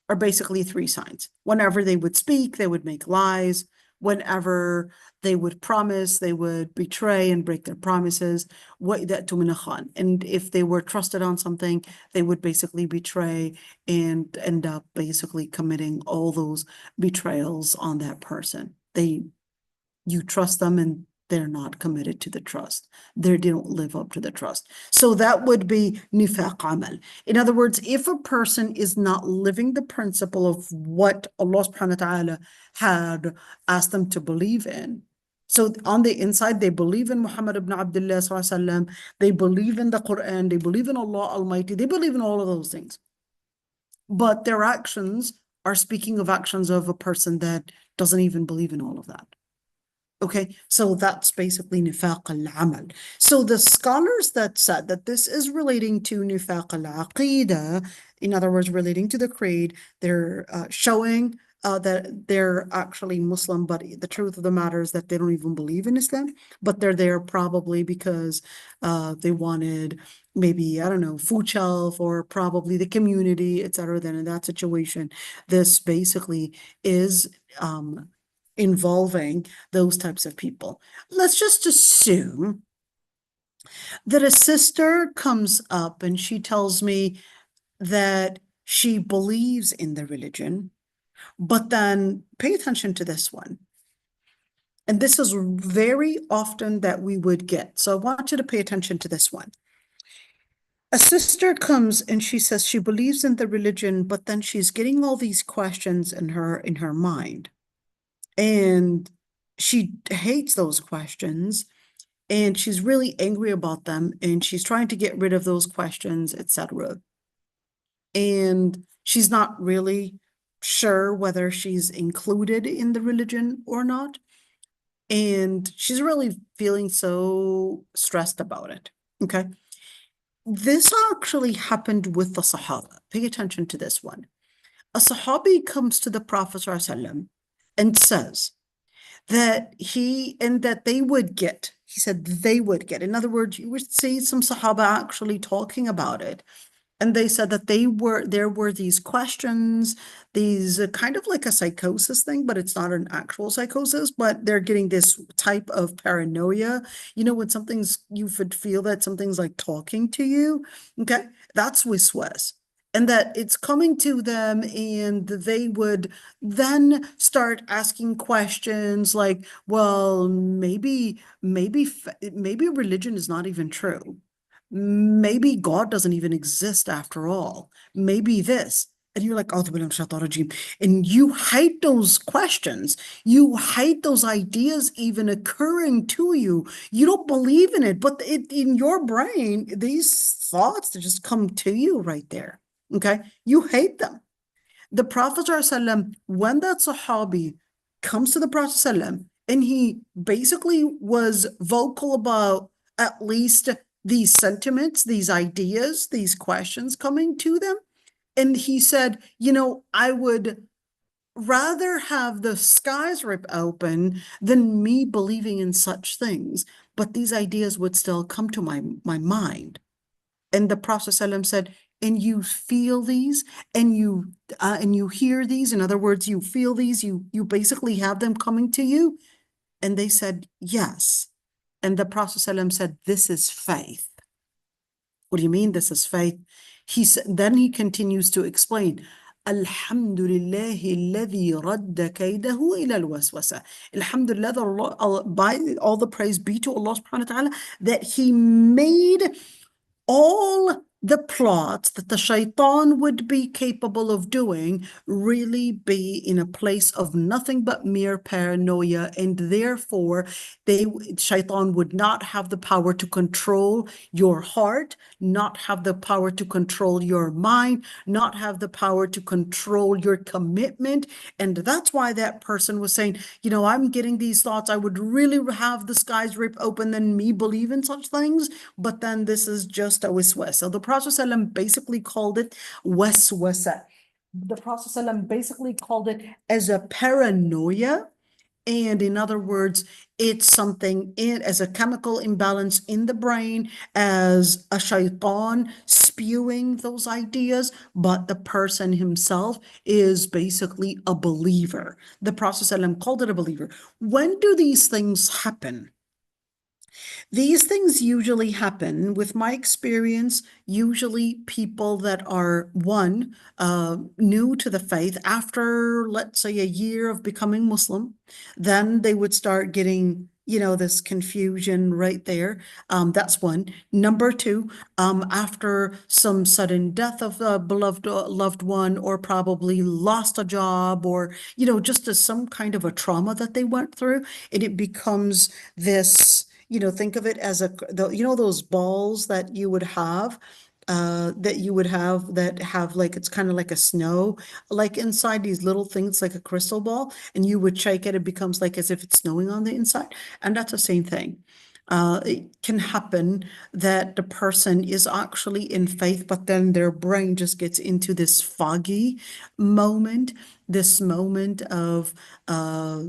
are basically three signs. Whenever they would speak, they would make lies. whenever they would promise, they would betray and break their promises. And if they were trusted on something, they would basically betray and end up basically committing all those betrayals on that person. You trust them and they're not committed to the trust. They don't live up to the trust. So that would be nifaq amal. In other words, if a person is not living the principle of what Allah subhanahu wa ta'ala had asked them to believe in, so on the inside, they believe in Muhammad ibn Abdullah sallallahu alaihi wasallam, they believe in the Quran, they believe in Allah Almighty, they believe in all of those things. But their actions are speaking of actions of a person that doesn't even believe in all of that. Okay, so that's basically nifaq al-amal. So the scholars that said that this is relating to nifaq al-aqidah, in other words, relating to the creed, they're showing that they're actually Muslim, but the truth of the matter is that they don't even believe in Islam, but they're there probably because they wanted maybe, I don't know, food shelf or probably the community, etc. Then in that situation, this basically is involving those types of people. Let's just assume that a sister comes up and she tells me that she believes in the religion, but then pay attention to this one. And this is very often that we would get. So I want you to pay attention to this one. A sister comes and she says she believes in the religion, but then she's getting all these questions in her mind. And she hates those questions and she's really angry about them and she's trying to get rid of those questions, etc. And she's not really sure whether she's included in the religion or not. And she's really feeling so stressed about it. Okay. This actually happened with the Sahaba. Pay attention to this one. A Sahabi comes to the Prophet ﷺ and says that they would get, he said they would get. In other words, you would see some Sahaba actually talking about it. And they said that there were these questions, these kind of like a psychosis thing, but it's not an actual psychosis, but they're getting this type of paranoia. You know, when you would feel that something's like talking to you. Okay, that's waswas. And that it's coming to them and they would then start asking questions like, well, maybe religion is not even true. Maybe God doesn't even exist after all. Maybe this. And you're like, and you hate those questions. You hate those ideas even occurring to you. You don't believe in it, but in your brain, these thoughts that just come to you right there. Okay, you hate them. The Prophet ﷺ, when that Sahabi comes to the Prophet ﷺ, and he basically was vocal about at least these sentiments, these ideas, these questions coming to them, and he said, you know, I would rather have the skies rip open than me believing in such things, but these ideas would still come to my mind. And the Prophet ﷺ said, and you feel these and you hear these, in other words, you feel these, you basically have them coming to you. And they said, yes. And the Prophet ﷺ said, this is faith. What do you mean this is faith? Then he continues to explain, Alhamdulillahi alladhi radda kaydahu ila al-waswasa. Alhamdulillah, by all the praise be to Allah subhanahu wa ta'ala, that he made all the plots that the shaitan would be capable of doing really be in a place of nothing but mere paranoia, and therefore shaitan would not have the power to control your heart, not have the power to control your mind, not have the power to control your commitment. And that's why that person was saying, you know, I'm getting these thoughts, I would really have the skies rip open than me believe in such things, but then this is just a waswasa. So the Prophet ﷺ basically called it waswasa. The Prophet ﷺ basically called it as a paranoia And in other words, it's something as a chemical imbalance in the brain, as a shaitan spewing those ideas, but the person himself is basically a believer. The Prophet ﷺ called it a believer. When do these things happen? These things usually happen, with my experience, usually people that are new to the faith after, let's say, a year of becoming Muslim, then they would start getting, this confusion right there. That's one. Number two, after some sudden death of a beloved loved one, or probably lost a job, or, just as some kind of a trauma that they went through, and it becomes this, think of it as those balls that you would have, that have like, it's kind of like a snow, like inside these little things, like a crystal ball, and you would shake it, it becomes like as if it's snowing on the inside. And that's the same thing. It can happen that the person is actually in faith, but then their brain just gets into this foggy moment, this moment of their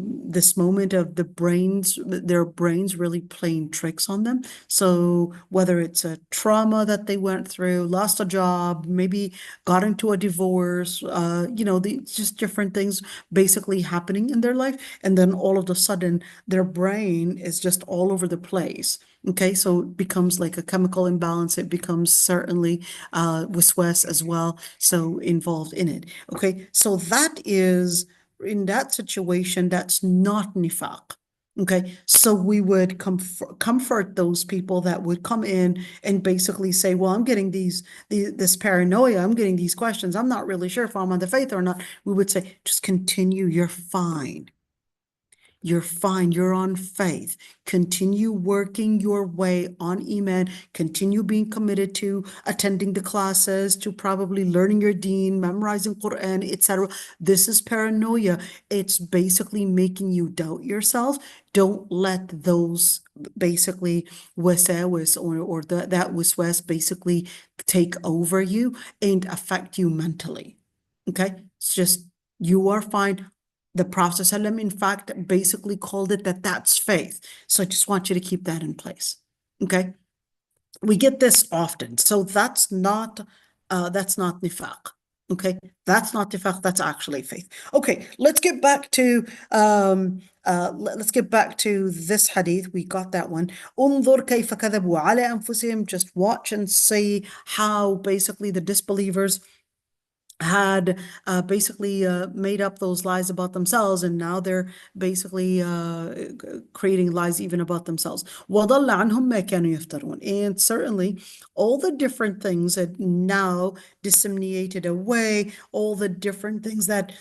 brains really playing tricks on them. So whether it's a trauma that they went through, lost a job, maybe got into a divorce, just different things basically happening in their life, and then all of a sudden their brain is just all over the place. Okay, so it becomes like a chemical imbalance. It becomes certainly waswas as well, so involved in it. Okay, so that is, in that situation, that's not nifaq. Okay, so we would comfort those people that would come in and basically say, well, I'm getting this paranoia, I'm getting these questions, I'm not really sure if I'm on the faith or not. We would say, just continue, you're fine. You're fine. You're on faith. Continue working your way on Iman. Continue being committed to attending the classes, to probably learning your deen, memorizing Quran, etc. This is paranoia. It's basically making you doubt yourself. Don't let those basically wasawis or that waswas basically take over you and affect you mentally. Okay? It's just, you are fine. The Prophet ﷺ, in fact, basically called it that's faith. So I just want you to keep that in place. Okay? We get this often. So that's not nifaq. Okay? That's not nifaq, that's actually faith. Okay, let's get back to this hadith. We got that one. انظر كيف كذبوا على أنفسهم. Just watch and see how basically the disbelievers had basically made up those lies about themselves, and now they're basically creating lies even about themselves. وَضَلَّ عَنْهُمْ مَا كَانُوا يَفْتَرُونَ. And certainly all the different things that now disseminated away, all the different things that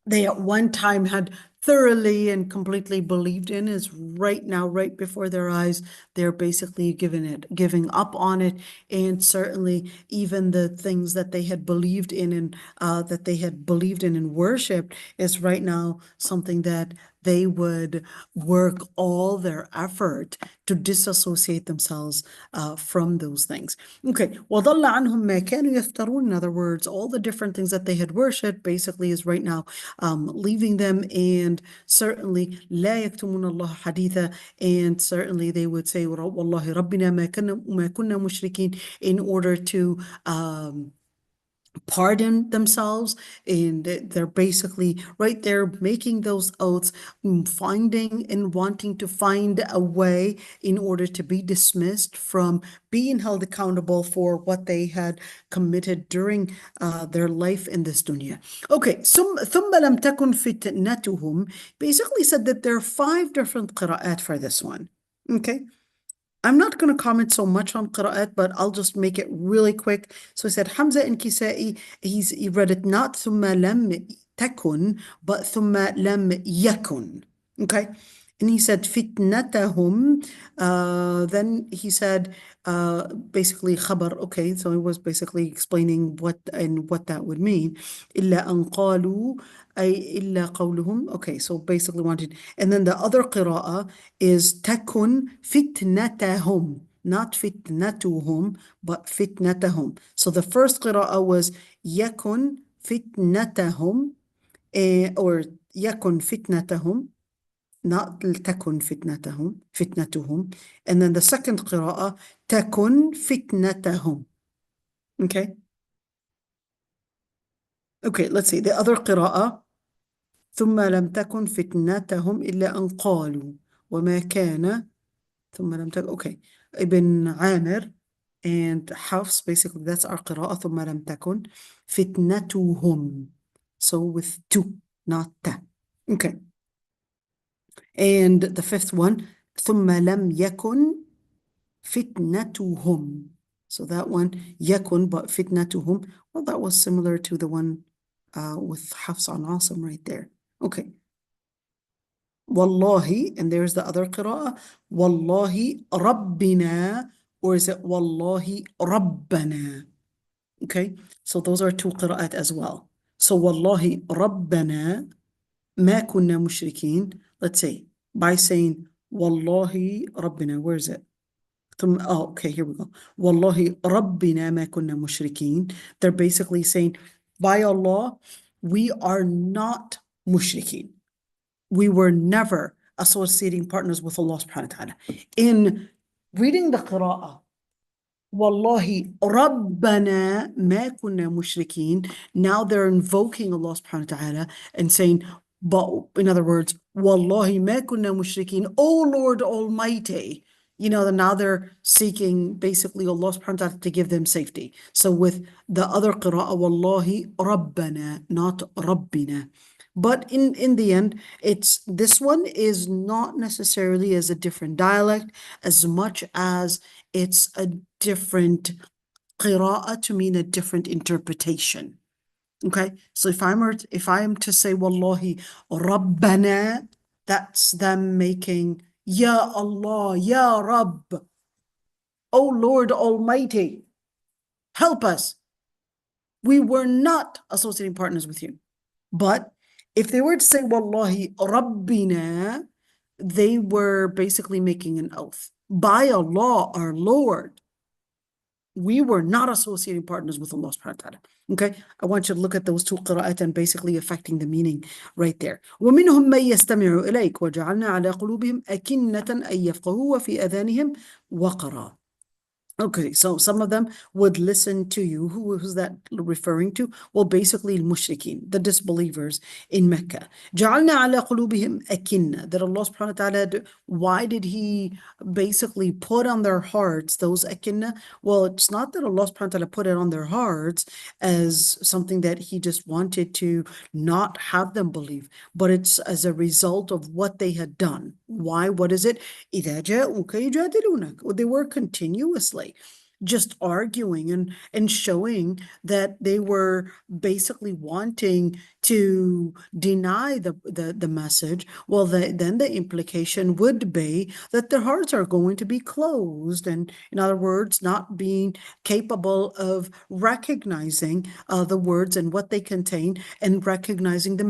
they at one time had thoroughly and completely believed in, is right now, right before their eyes, they're basically giving up on it. And certainly even the things that they had believed in and worshipped is right now something that they would work all their effort to disassociate themselves from those things. Okay, وَضَلَّ عَنْهُمْ مَا كَانُوا يَفْتَرُونَ. In other words, all the different things that they had worshipped basically is right now leaving them. And certainly لا يكتمون الله حديثا. And certainly they would say, وَاللَّهِ رَبِّنَا ما كنا مشركين, in order to pardon themselves. And they're basically right there making those oaths, finding and wanting to find a way in order to be dismissed from being held accountable for what they had committed during their life in this dunya. Okay, ثم لم تكن فتنتهم basically said that there are 5 different qira'at for this one. Okay, I'm not going to comment so much on qira'at, but I'll just make it really quick. So he said Hamza and Kisa'i, he read it not ثم لم تكن, but ثم لم يكن. Okay, and he said fitnatahum. Then he said basically khabar. Okay, so he was basically explaining what that would mean. إلا أن قالوا أي إلا قولهم. Okay, so basically wanted. And then the other qira'ah is تكن fitnatahum, not fitnatuhum, but fitnatahum. So the first qira'ah was يكن fitnatahum, or يكن fitnatahum. not تكن فتنتهم. And then the second قراءة تكن فتنتهم. Okay. Okay, let's see. The other قراءة ثم لم تكن فتنتهم إلا أن قالوا وما كان ثم لم تكن. Okay. Ibn Amir and Hafs, basically that's our قراءة ثم لم تكن فتنتهم. So with two, not ta. Okay. And the fifth one ثم لم يكن فتنتهم. So that one يكن, but فتنتهم, well, that was similar to the one with Hafs on Asim right there. Okay. Wallahi, and there's the other قراءة Wallahi Rabbina, or is it Wallahi Rabbana? Okay, so those are two قراءات as well. So Wallahi Rabbana ما كنا مشركين. Let's say by saying Wallahi Rabbina, where is it? Okay, here we go. Wallahi Rabbina ma kunna mushrikeen. They're basically saying, by Allah, we are not mushrikeen. We were never associating partners with Allah subhanahu wa ta'ala. In reading the qira'ah, Wallahi Rabbana ma kunna mushrikeen, now they're invoking Allah subhanahu wa ta'ala and saying, but in other words, Wallahi ma kunna mushrikeen, O Lord Almighty. You know, now they're seeking basically Allah subhanahu wa ta'ala to give them safety. So with the other qira'ah, Wallahi Rabbana, not Rabbina. But in the end, this one is not necessarily as a different dialect as much as it's a different qira'ah to mean a different interpretation. Okay, so if I am to say Wallahi Rabbana, that's them making Ya Allah, Ya Rabb, O Lord Almighty, help us. We were not associating partners with you. But if they were to say Wallahi Rabbina, they were basically making an oath. By Allah, our Lord, we were not associating partners with Allah subhanahu wa ta'ala. Okay, I want you to look at those two qira'at and basically affecting the meaning right there. وَمِنْهُمْ مَنْ يَسْتَمِعُ إِلَيْكَ وَجَعَلْنَا عَلَى قُلُوبِهِمْ أَكِنَّةً أَنْ يَفْقَهُوا وَفِي آذَانِهِمْ وَقْرًا. Okay, so some of them would listen to you. Who's that referring to? Well, basically, mushrikeen, the disbelievers in Mecca. جَعَلْنَا عَلَى قُلُوبِهِمْ أَكِنَّةً, that Allah subhanahu wa ta'ala, why did He basically put on their hearts those akinna? Well, it's not that Allah subhanahu wa ta'ala put it on their hearts as something that He just wanted to not have them believe, but it's as a result of what they had done. Why? What is it? إِذَا جَاءُوكَ يُجَادِلُونَكَ. They were continuously just arguing and showing that they were basically wanting to deny the message. Well, then the implication would be that their hearts are going to be closed, and in other words, not being capable of recognizing the words and what they contain, and recognizing the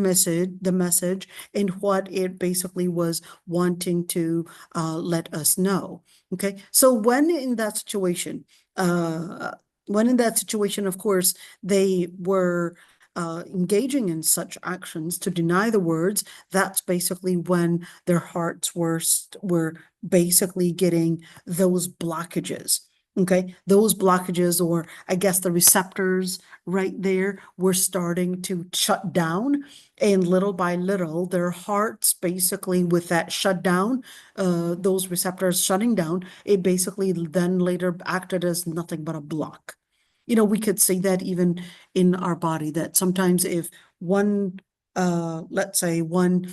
message and what it basically was wanting to let us know. Okay, so when in that situation, of course, they were engaging in such actions to deny the words, that's basically when their hearts were basically getting those blockages. Okay, those blockages, or I guess the receptors right there, were starting to shut down, and little by little, their hearts basically, with that shutdown, those receptors shutting down, it basically then later acted as nothing but a block. You know, we could see that even in our body, that sometimes if one, let's say one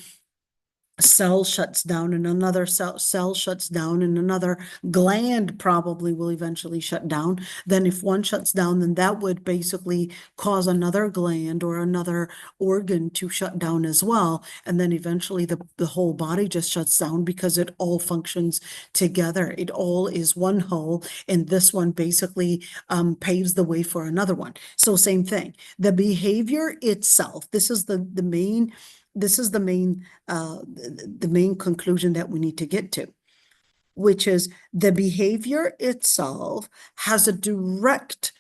cell shuts down and another cell shuts down and another gland probably will eventually shut down, then if one shuts down, then that would basically cause another gland or another organ to shut down as well, and then eventually the whole body just shuts down because it all functions together. It all is one whole, and this one basically paves the way for another one. So same thing, the behavior itself, this is the main conclusion that we need to get to, which is the behavior itself has a direct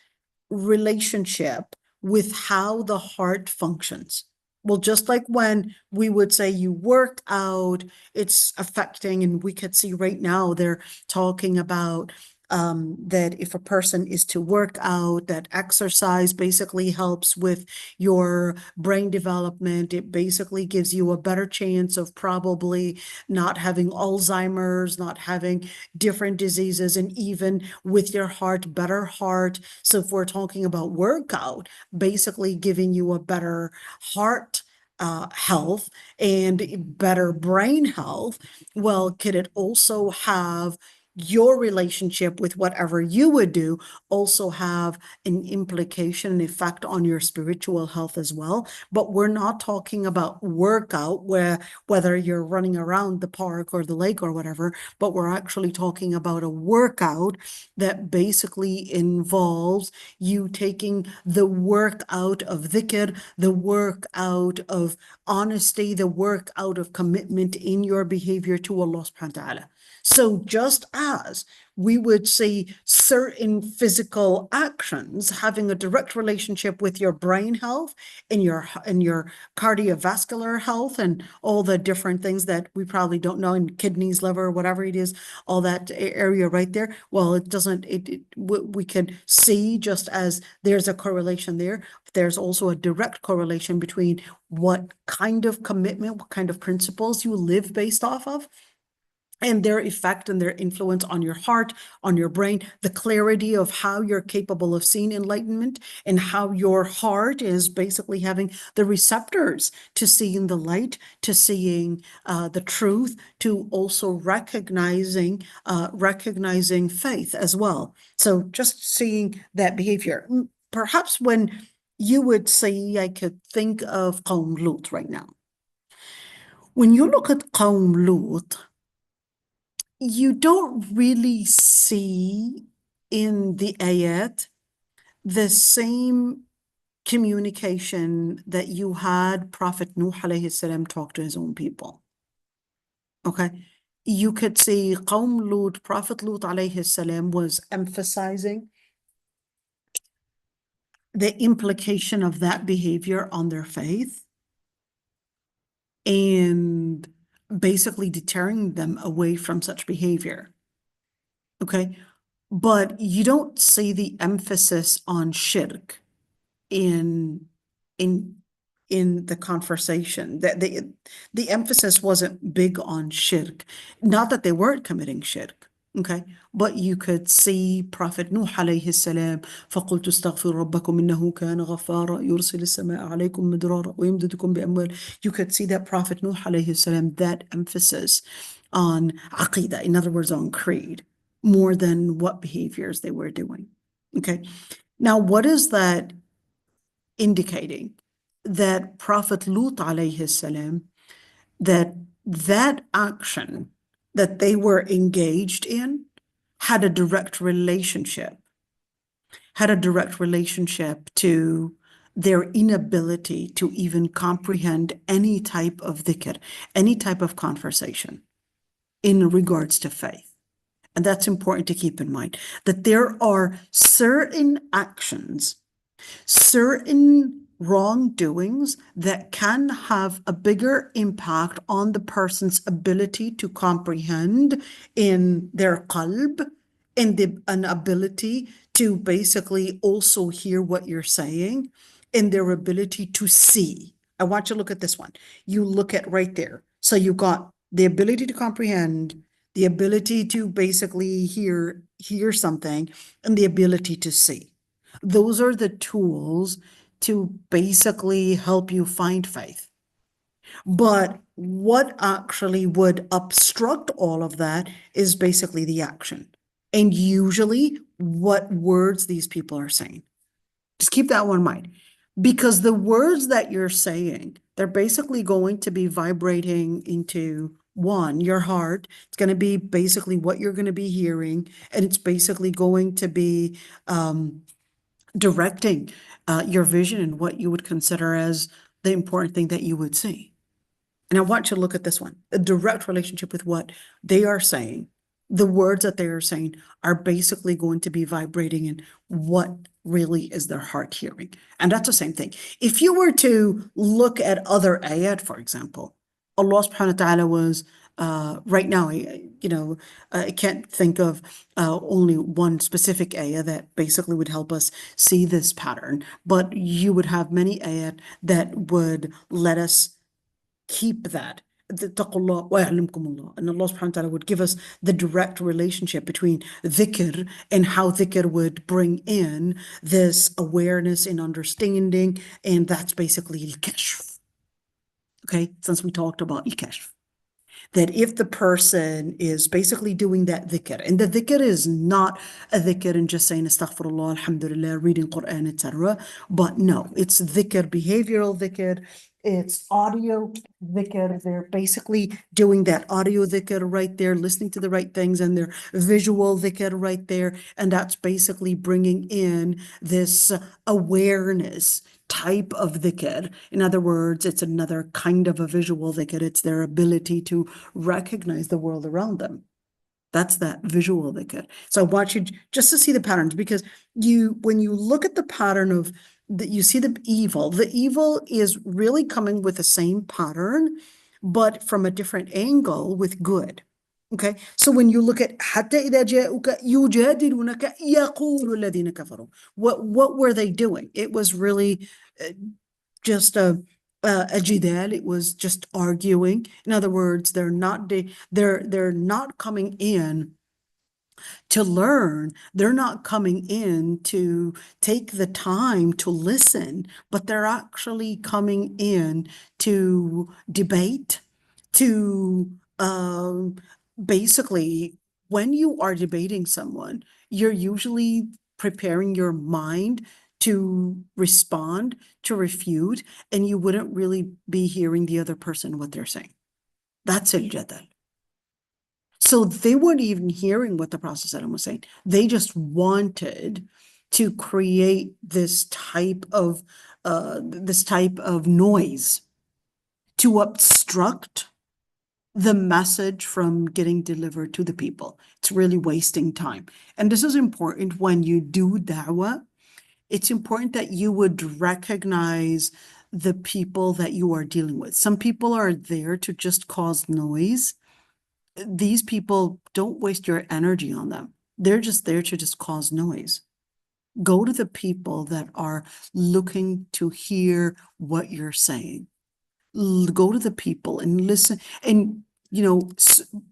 relationship with how the heart functions. Well, just like when we would say you work out, it's affecting, and we could see right now they're talking about that if a person is to work out, that exercise basically helps with your brain development. It basically gives you a better chance of probably not having Alzheimer's, not having different diseases, and even with your heart, better heart. So if we're talking about workout, basically giving you a better heart health and better brain health, well, could it also have your relationship with whatever you would do also have an implication, an effect on your spiritual health as well? But we're not talking about workout where whether you're running around the park or the lake or whatever, but we're actually talking about a workout that basically involves you taking the work out of dhikr, the work out of honesty, the work out of commitment in your behavior to Allah subhanahu wa ta'ala. So just as we would see certain physical actions having a direct relationship with your brain health and your cardiovascular health and all the different things that we probably don't know, in kidneys, liver, whatever it is, all that area right there. Well, it doesn't, we can see just as there's a correlation there, there's also a direct correlation between what kind of commitment, what kind of principles you live based off of, and their effect and their influence on your heart, on your brain, the clarity of how you're capable of seeing enlightenment, and how your heart is basically having the receptors to seeing the light, to seeing the truth, to also recognizing faith as well. So just seeing that behavior. Perhaps when you would say, I could think of Qawm Lut right now. When you look at Qawm Lut, you don't really see in the ayat the same communication that you had Prophet Nuh alayhi salam talk to his own people. Okay. You could see Qawm Lut, Prophet Lut alayhi salam was emphasizing the implication of that behavior on their faith and basically deterring them away from such behavior. Okay. But you don't see the emphasis on shirk in in the conversation. That the emphasis wasn't big on shirk. Not that they weren't committing shirk. Okay. But you could see Prophet Nuh alayhi salam, فَقُلْتُ اسْتَغْفِرُوا رَبَّكُمْ إِنَّهُ كَانَ غَفَّارًا يُرْسِلِ السَّمَاءَ عَلَيْكُمْ مِدْرَارًا وَيُمْدِدْكُمْ بِأَمْوَالٍ. You could see that Prophet Nuh alayhi salam, that emphasis on aqidah, in other words, on creed, more than what behaviors they were doing. Okay. Now, what is that indicating? That Prophet Lut alayhi salam, that action that they were engaged in had a direct relationship to their inability to even comprehend any type of dhikr, any type of conversation in regards to faith. And that's important to keep in mind, that there are certain actions, certain wrongdoings that can have a bigger impact on the person's ability to comprehend in their qalb, in an ability to basically also hear what you're saying, in their ability to see. I want you to look at this one. You look at right there. So you got the ability to comprehend, the ability to basically hear something, and the ability to see. Those are the tools to basically help you find faith. But what actually would obstruct all of that is basically the action. And usually what words these people are saying. Just keep that one in mind. Because the words that you're saying, they're basically going to be vibrating into one, your heart. It's going to be basically what you're going to be hearing. And it's basically going to be directing your vision and what you would consider as the important thing that you would see. And I want you to look at this one, a direct relationship with what they are saying. The words that they are saying are basically going to be vibrating in what really is their heart hearing. And that's the same thing. If you were to look at other ayat, for example, Allah subhanahu wa ta'ala was right now, I can't think of only one specific ayah that basically would help us see this pattern, but you would have many ayat that would let us keep that. Taqullah wa ya'lamkumullah. And Allah subhanahu wa ta'ala would give us the direct relationship between dhikr and how dhikr would bring in this awareness and understanding. And that's basically al-kashf. Okay, since we talked about al-kashf. That if the person is basically doing that dhikr, and the dhikr is not a dhikr and just saying astaghfirullah, alhamdulillah, reading Quran, etc. But no, it's dhikr, behavioral dhikr, it's audio dhikr. They're basically doing that audio dhikr right there, listening to the right things, and their visual dhikr right there. And that's basically bringing in this awareness type of dhikr. In other words, it's another kind of a visual dhikr. It's their ability to recognize the world around them. That's that visual dhikr. So I want you just to see the patterns, because when you look at the pattern of that, you see the evil is really coming with the same pattern, but from a different angle with good. Okay, so when you look at حتى إذا جاءوك يجادلونك يقول الذين كفروا, what were they doing? It was really just a jidal. It was just arguing. In other words, they're not coming in to learn. They're not coming in to take the time to listen, but they're actually coming in to debate, to basically, when you are debating someone, you're usually preparing your mind to respond, to refute, and you wouldn't really be hearing the other person what they're saying. That's al-jadal. So they weren't even hearing what the Prophet was saying. They just wanted to create this type of noise to obstruct the message from getting delivered to the people. It's really wasting time. And this is important when you do da'wah. It's important that you would recognize the people that you are dealing with. Some people are there to just cause noise. These people, don't waste your energy on them. They're just there to just cause noise. Go to the people that are looking to hear what you're saying. Go to the people and listen, and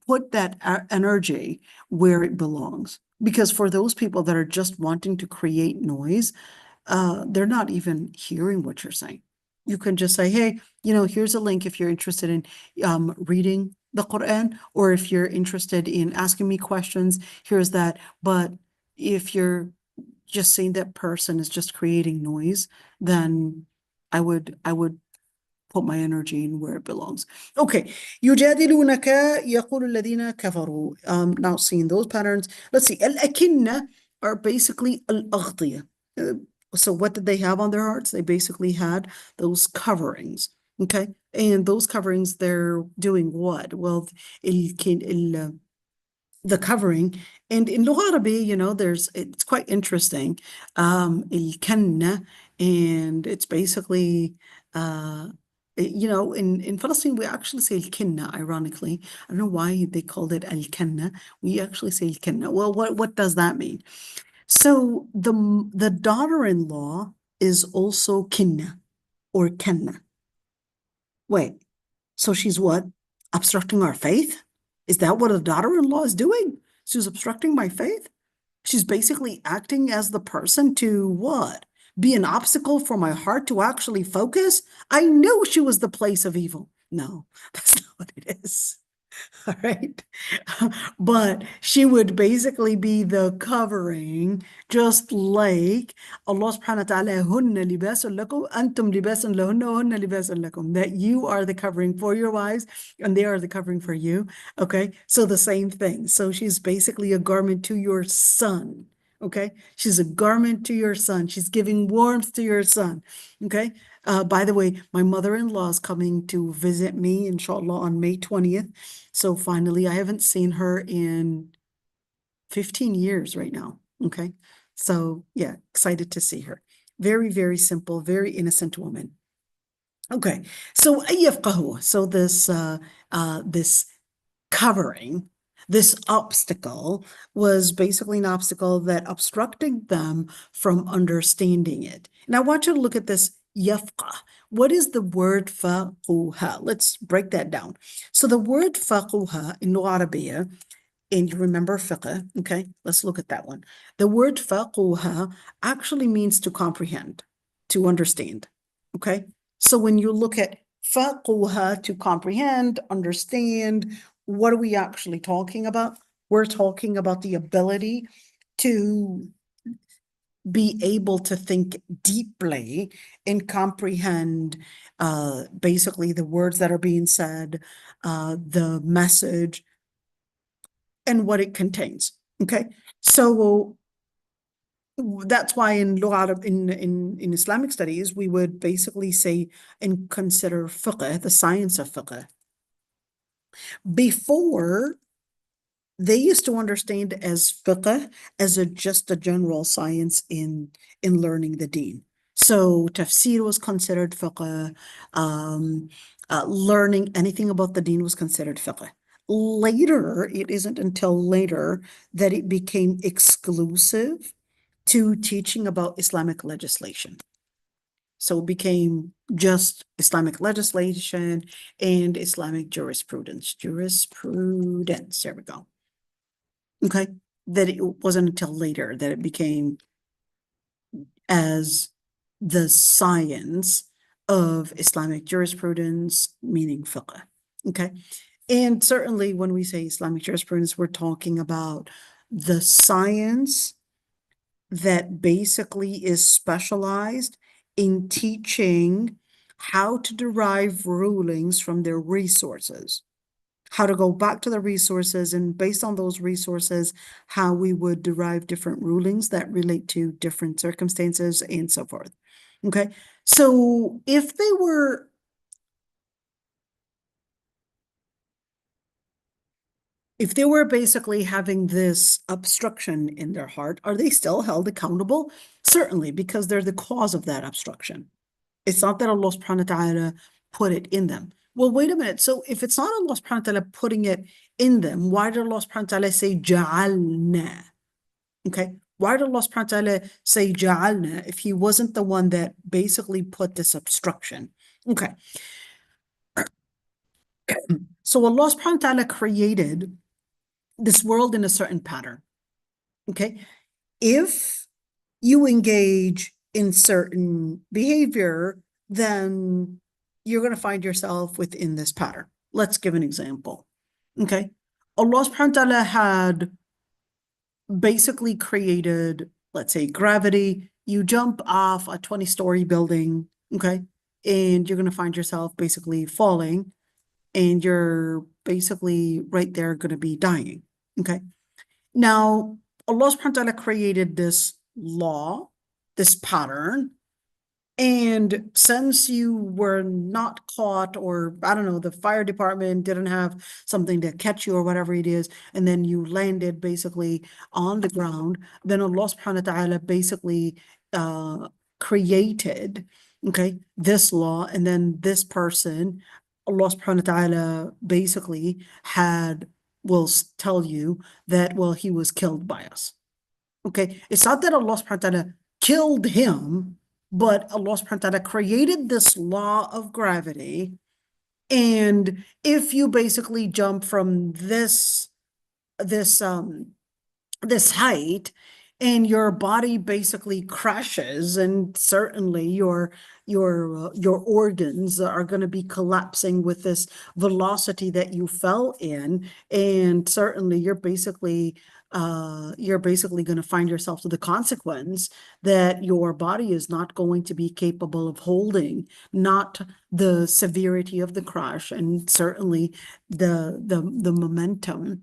put that energy where it belongs. Because for those people that are just wanting to create noise, they're not even hearing what you're saying. You can just say, hey, here's a link if you're interested in reading the Quran, or if you're interested in asking me questions, here's that. But if you're just saying that person is just creating noise, then I would put my energy in where it belongs. Okay. يجادلونك يقول الذين كفروا. Now seeing those patterns, let's see. الأكنة are basically الأغطية. So what did they have on their hearts? They basically had those coverings. Okay. And those coverings, they're doing what? Well, the covering. And in Lugha Arabiya, it's quite interesting. الكنة, and it's basically in Palestine, we actually say al-kinna, ironically. I don't know why they called it al-kanna. We actually say al-kinna. Well, what does that mean? So the daughter-in-law is also kinna or kanna. Wait, so she's what? Obstructing our faith? Is that what a daughter-in-law is doing? She's obstructing my faith? She's basically acting as the person to what? Be an obstacle for my heart to actually focus? I knew she was the place of evil. No, that's not what it is. All right. But she would basically be the covering, just like Allah subhanahu wa ta'ala, hunna libasun lakum, antum libasun lahunna, hunna libasun lakum, that you are the covering for your wives and they are the covering for you. Okay. So the same thing. So she's basically a garment to your son. Okay. She's a garment to your son. She's giving warmth to your son. Okay. By the way, my mother-in-law is coming to visit me, inshallah, on May 20th. So finally, I haven't seen her in 15 years right now. Okay. So yeah, excited to see her. Very, very simple, very innocent woman. Okay, so يفقهوا. So this covering, this obstacle was basically an obstacle that obstructed them from understanding it. And I want you to look at this يفقه. What is the word فقوها? Let's break that down. So the word فقوها in اللغة العربية, and you remember fiqh, okay? Let's look at that one. The word فقوها actually means to comprehend, to understand, okay? So when you look at فقوها, to comprehend, understand, what are we actually talking about? We're talking about the ability to be able to think deeply and comprehend basically the words that are being said, the message, and what it contains. Okay, so that's why in in Islamic studies we would basically say and consider fiqh, the science of fiqh. Before, they used to understand as fiqh as just a general science in learning the deen. So tafseer was considered fiqh. Learning anything about the deen was considered fiqh. Later, it isn't until later that it became exclusive to teaching about Islamic legislation. So it became just Islamic legislation and Islamic jurisprudence. Jurisprudence, there we go. Okay, that it wasn't until later that it became as the science of Islamic jurisprudence, meaning fiqh. Okay, and certainly when we say Islamic jurisprudence, we're talking about the science that basically is specialized in teaching how to derive rulings from their resources, how to go back to the resources, and based on those resources, how we would derive different rulings that relate to different circumstances and so forth. Okay, so if they were basically having this obstruction in their heart, are they still held accountable? Certainly, because they're the cause of that obstruction. It's not that Allah subhanahu wa ta'ala put it in them. Well, wait a minute. So if it's not Allah subhanahu wa ta'ala putting it in them, why did Allah subhanahu wa ta'ala say ja'alna? Okay. Why did Allah subhanahu wa ta'ala say ja'alna if he wasn't the one that basically put this obstruction? Okay. So Allah subhanahu wa ta'ala created this world in a certain pattern. Okay. If you engage in certain behavior, then you're going to find yourself within this pattern. Let's give an example. Okay. Allah subhanahu wa ta'ala had basically created, let's say, gravity. You jump off a 20-story building, okay, and you're going to find yourself basically falling, and you're basically right there going to be dying. Okay. Now, Allah subhanahu wa ta'ala created this law, this pattern, and since you were not caught, or I don't know, the fire department didn't have something to catch you or whatever it is, and then you landed basically on the ground, then Allah subhanahu wa ta'ala basically created, okay, this law, and then this person, Allah subhanahu wa ta'ala basically will tell you that, well, he was killed by us. Okay, it's not that Allah subhanahu wa ta'ala killed him, but Allah subhanahu wa ta'ala created this law of gravity. And if you basically jump from this height and your body basically crashes, and certainly your organs are going to be collapsing with this velocity that you fell in, and certainly you're basically going to find yourself to the consequence that your body is not going to be capable of holding, not the severity of the crash, and certainly the momentum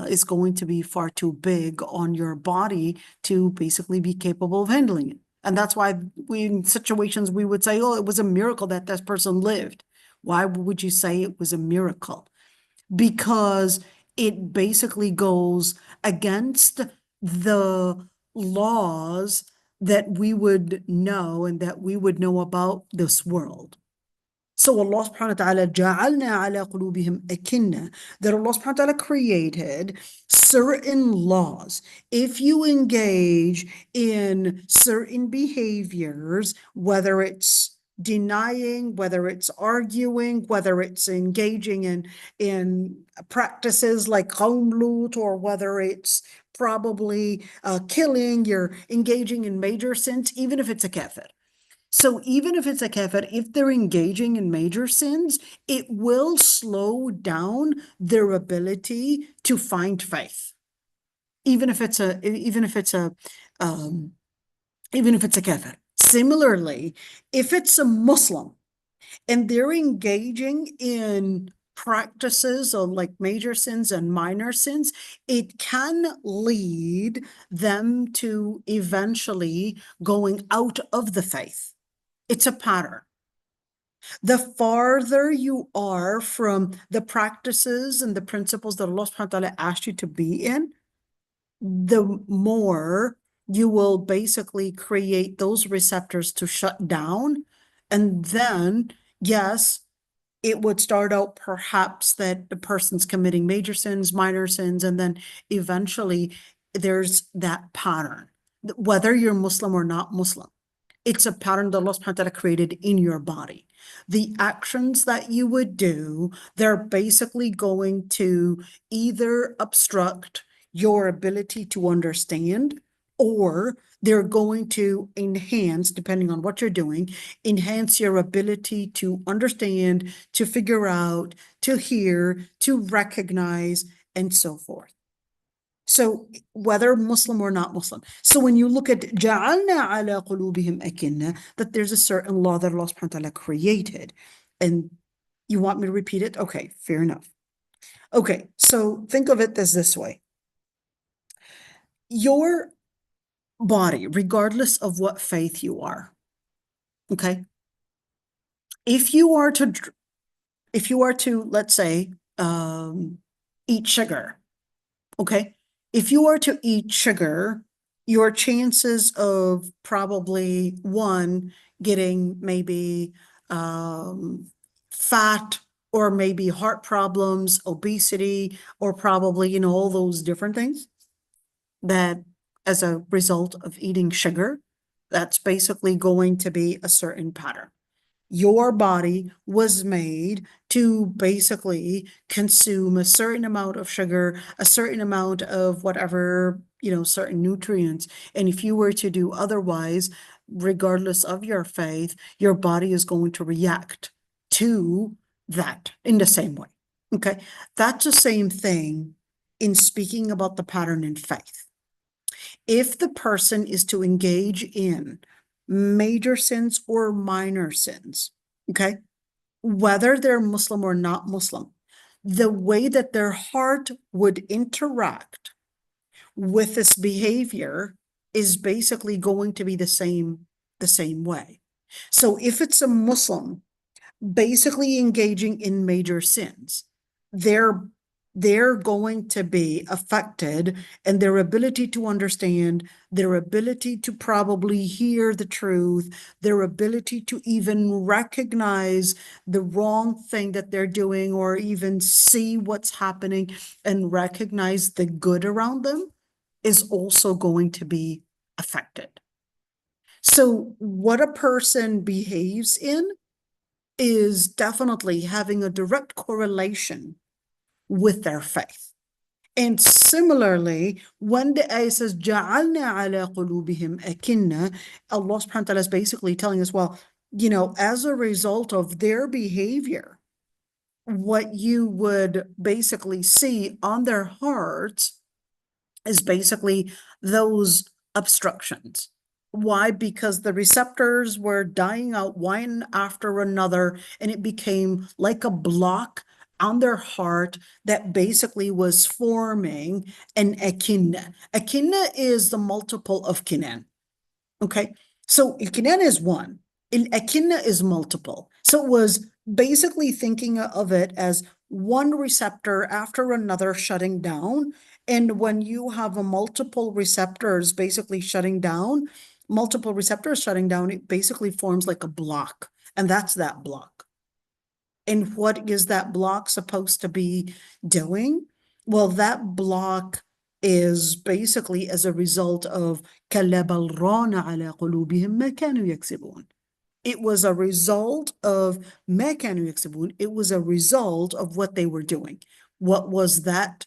is going to be far too big on your body to basically be capable of handling it. And that's why in situations we would say, oh, it was a miracle that this person lived. Why would you say it was a miracle? Because it basically goes against the laws that we would know and that we would know about this world. So Allah subhanahu wa ta'ala جَعَلْنَا عَلَى قُلُوبِهِمْ أَكِنَّةً, that Allah subhanahu wa ta'ala created certain laws. If you engage in certain behaviors, whether it's denying, whether it's arguing, whether it's engaging in practices like qawm lut, or whether it's probably killing, you're engaging in major sins, even if it's a kafir. So even if it's a kafir, if they're engaging in major sins, it will slow down their ability to find faith. Even if it's a kafir. Similarly, if it's a Muslim and they're engaging in practices of like major sins and minor sins, it can lead them to eventually going out of the faith. It's a pattern. The farther you are from the practices and the principles that Allah subhanahu wa ta'ala asked you to be in, the more you will basically create those receptors to shut down. And then, yes, it would start out perhaps that the person's committing major sins, minor sins, and then eventually there's that pattern, whether you're Muslim or not Muslim. It's a pattern that Allah subhanahu wa ta'ala created in your body. The actions that you would do, they're basically going to either obstruct your ability to understand, or they're going to enhance, depending on what you're doing, enhance your ability to understand, to figure out, to hear, to recognize, and so forth. So whether Muslim or not Muslim. So when you look at جَعَلْنَا عَلَى قُلُوبِهِمْ أَكِنَّةً, that there's a certain law that Allah subhanahu wa ta'ala created. And you want me to repeat it? Okay, fair enough. Okay, so think of it as this way. Your body, regardless of what faith you are, okay? If you are to, let's say, eat sugar, okay? If you are to eat sugar, your chances of probably one, getting maybe fat, or maybe heart problems, obesity, or probably, all those different things that as a result of eating sugar, that's basically going to be a certain pattern. Your body was made to basically consume a certain amount of sugar, a certain amount of whatever, certain nutrients. And if you were to do otherwise, regardless of your faith, your body is going to react to that in the same way. Okay. That's the same thing in speaking about the pattern in faith. If the person is to engage in major sins or minor sins, okay, whether they're Muslim or not Muslim, the way that their heart would interact with this behavior is basically going to be the same way. So if it's a Muslim basically engaging in major sins, they're going to be affected, and their ability to understand, their ability to probably hear the truth, their ability to even recognize the wrong thing that they're doing, or even see what's happening and recognize the good around them, is also going to be affected. So what a person behaves in is definitely having a direct correlation with their faith. And similarly, when the ayah says, جَعَلْنَا عَلَى قُلُوبِهِمْ أَكِنَّةً, Allah subhanahu wa ta'ala is basically telling us, well, as a result of their behavior, what you would basically see on their hearts is basically those obstructions. Why? Because the receptors were dying out one after another, and it became like a block on their heart that basically was forming an akinna. Akinna is the multiple of kinan. Okay, so kinan is one, akinna is multiple. So it was basically thinking of it as one receptor after another shutting down, And when you have a multiple receptors basically shutting down, it basically forms like a block. And that's that block. And what is that block supposed to be doing? Well, that block is basically as a result of كَلَّا بَلْ رَانَ عَلَى قُلُوبِهِمْ مَا كَانُوا يَكْسِبُونَ. It was a result of ما كانوا يكسبون. It was a result of what they were doing. What was that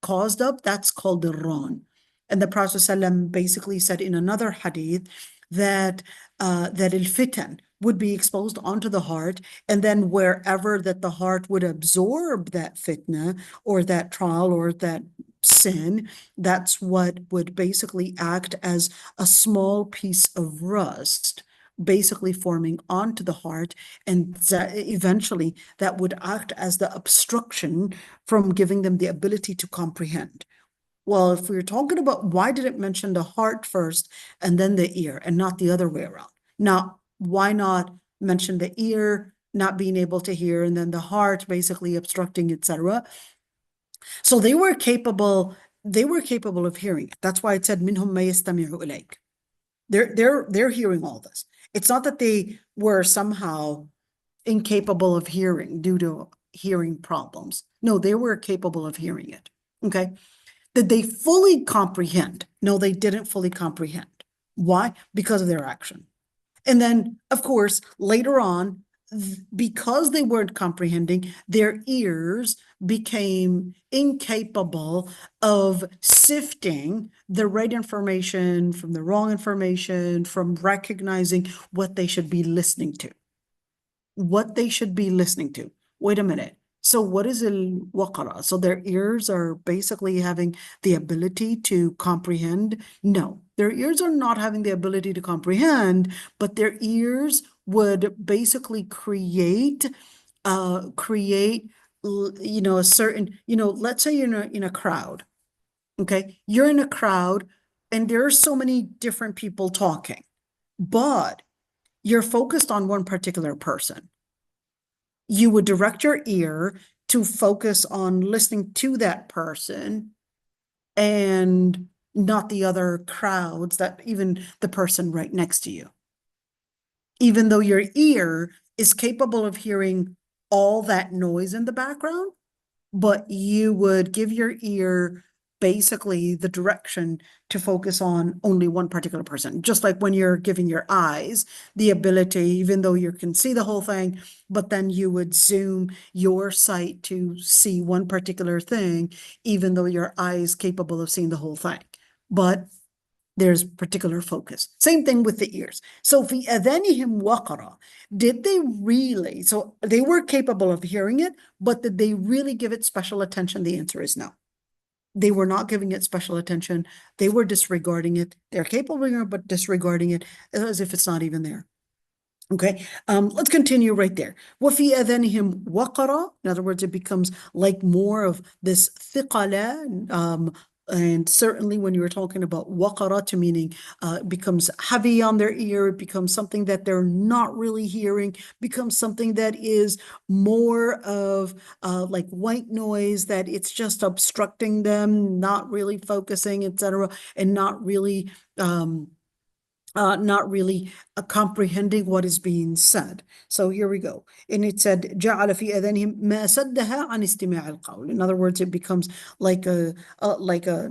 caused up? That's called the ran. And the Prophet ﷺ basically said in another hadith that that al-fitan would be exposed onto the heart, and then wherever that the heart would absorb that fitna or that trial or that sin, that's what would basically act as a small piece of rust basically forming onto the heart, and eventually that would act as the obstruction from giving them the ability to comprehend. Well, if we're talking about why did it mention the heart first and then the ear and not the other way around? Now, why not mention the ear not being able to hear and then the heart basically obstructing, etc.? So they were capable of hearing it. That's why it said minhum ma yastami'u ilayk. They're hearing all this. It's not that they were somehow incapable of hearing due to hearing problems. No, they were capable of hearing it. Okay. Did they fully comprehend? No, they didn't fully comprehend. Why? Because of their action. And then, of course, later on, because they weren't comprehending, their ears became incapable of sifting the right information from the wrong information, from recognizing what they should be listening to. Wait a minute. So what is al-waqara? So their ears are basically having the ability to comprehend? No, their ears are not having the ability to comprehend, but their ears would basically create a certain, let's say you're in a crowd, okay? You're in a crowd and there are so many different people talking, but you're focused on one particular person. You would direct your ear to focus on listening to that person and not the other crowds, that even the person right next to you. Even though your ear is capable of hearing all that noise in the background, but you would give your ear basically the direction to focus on only one particular person. Just like when you're giving your eyes the ability, even though you can see the whole thing, but then you would zoom your sight to see one particular thing, even though your eye is capable of seeing the whole thing. But there's particular focus. Same thing with the ears. So في أذانهم وقرا. Did they really? So they were capable of hearing it, but did they really give it special attention? The answer is no. They were not giving it special attention. They were disregarding it. They're capable of hearing it, but disregarding it as if it's not even there. Okay, let's continue right there. وَفِي أَذَانِهِمْ وَقَرًا. In other words, it becomes like more of this ثِقَلَ, and certainly when you were talking about waqara, to meaning it becomes heavy on their ear, it becomes something that they're not really hearing, becomes something that is more of like white noise, that it's just obstructing them, not really focusing, etc., and not really comprehending what is being said. So here we go. And it said, جَعَلَ فِي أَذَانِهِمْ مَا سَدَّهَا عَنِ اسْتِمَاعِ الْقَوْلِ. In other words, it becomes like an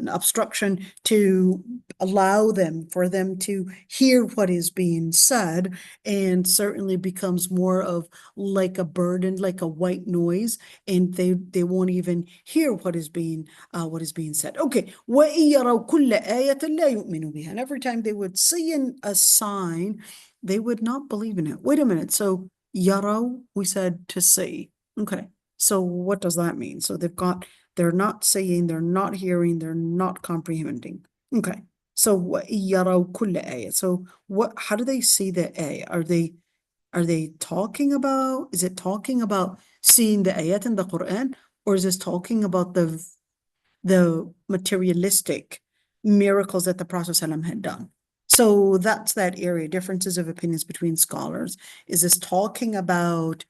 obstruction to allow them, for them to hear what is being said, and certainly becomes more of like a burden, like a white noise, and they won't even hear what is being said. Okay. وَإِن يَرَوْا كُلَّ آيَةٍ لَا يُؤْمِنُوا بِهَا. And every time they would see a sign, they would not believe in it. Wait a minute. So yaraw, we said to see. Okay. So what does that mean? So they're not seeing, they're not hearing, they're not comprehending. Okay. So yaraw kulla ayah. So how do they see the ayah? Are they talking about, is it talking about seeing the ayat in the Quran, or is this talking about the materialistic miracles that the Prophet ﷺ had done? So that's that area, differences of opinions between scholars. Is this talking about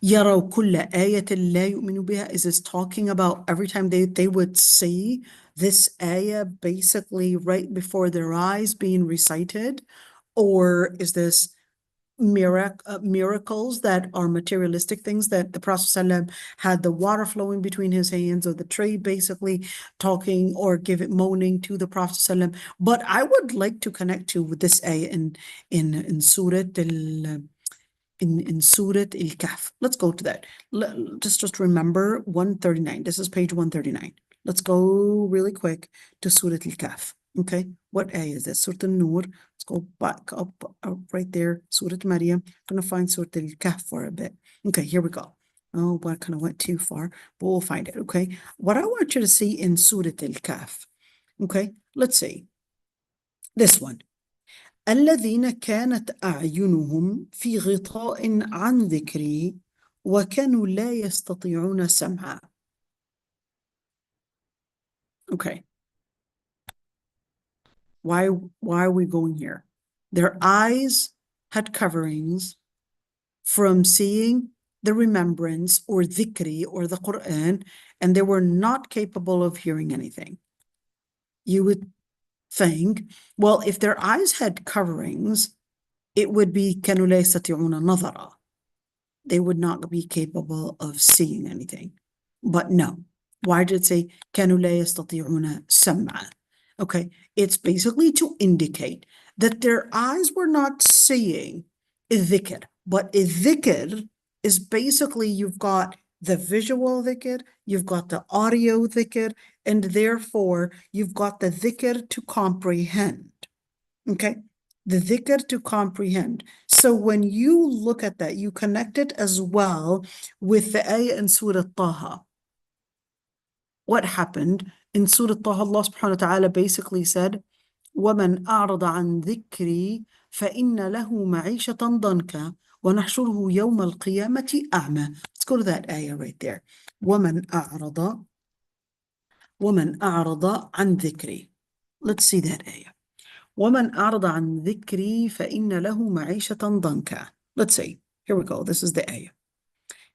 يروا كل آية لا يؤمنوا بها. Is this talking about every time they would see this ayah basically right before their eyes being recited? Or is this miracles that are materialistic things, that the Prophet ﷺ had the water flowing between his hands, or the tree basically talking or moaning to the Prophet ﷺ? But I would like to connect to with this ayah in Surah al-Kahf. Let's go to that. Just remember 139. This is page 139. Let's go really quick to Surah al-Kahf. Okay, what ayah is this? Surah al-Nur. Let's go back up right there. Surah Maryam. I'm going to find Surah al-Kahf for a bit. Okay, here we go. Oh, but I kind of went too far, but we'll find it. Okay, what I want you to see in Surah al-Kahf. Okay, let's see. This one. الذين كانت أعينهم في غطاء عن ذكري وكانوا لا يستطيعون سمعا. Okay. Why are we going here? Their eyes had coverings from seeing the remembrance or dhikri or the Quran, and they were not capable of hearing anything. You would think, well, if their eyes had coverings, it would be كانوا لا يستطيعون نظرا. They would not be capable of seeing anything. But no. Why did it say كانوا لا يستطيعون سمعا? Okay, it's basically to indicate that their eyes were not seeing dhikr. But dhikr is basically, you've got the visual dhikr, you've got the audio dhikr, and therefore you've got the dhikr to comprehend. Okay, the dhikr to comprehend. So when you look at that, you connect it as well with the ayah in Surah Taha. What happened? In Surah Taha, Allah subhanahu wa ta'ala basically said, وَمَنْ أَعْرَضَ عَنْ ذِكْرِي فَإِنَّ لَهُ مَعِيشَةً ضَنْكًا وَنَحْشُرُهُ يَوْمَ الْقِيَامَةِ أَعْمَى. Let's go to that ayah right there. وَمَنْ أَعْرَضَ عَنْ ذِكْرِي. Let's see that ayah. وَمَنْ أَعْرَضَ عَنْ ذِكْرِي فَإِنَّ لَهُ مَعِيشَةً ضَنْكًا. Let's see. Here we go. This is the ayah.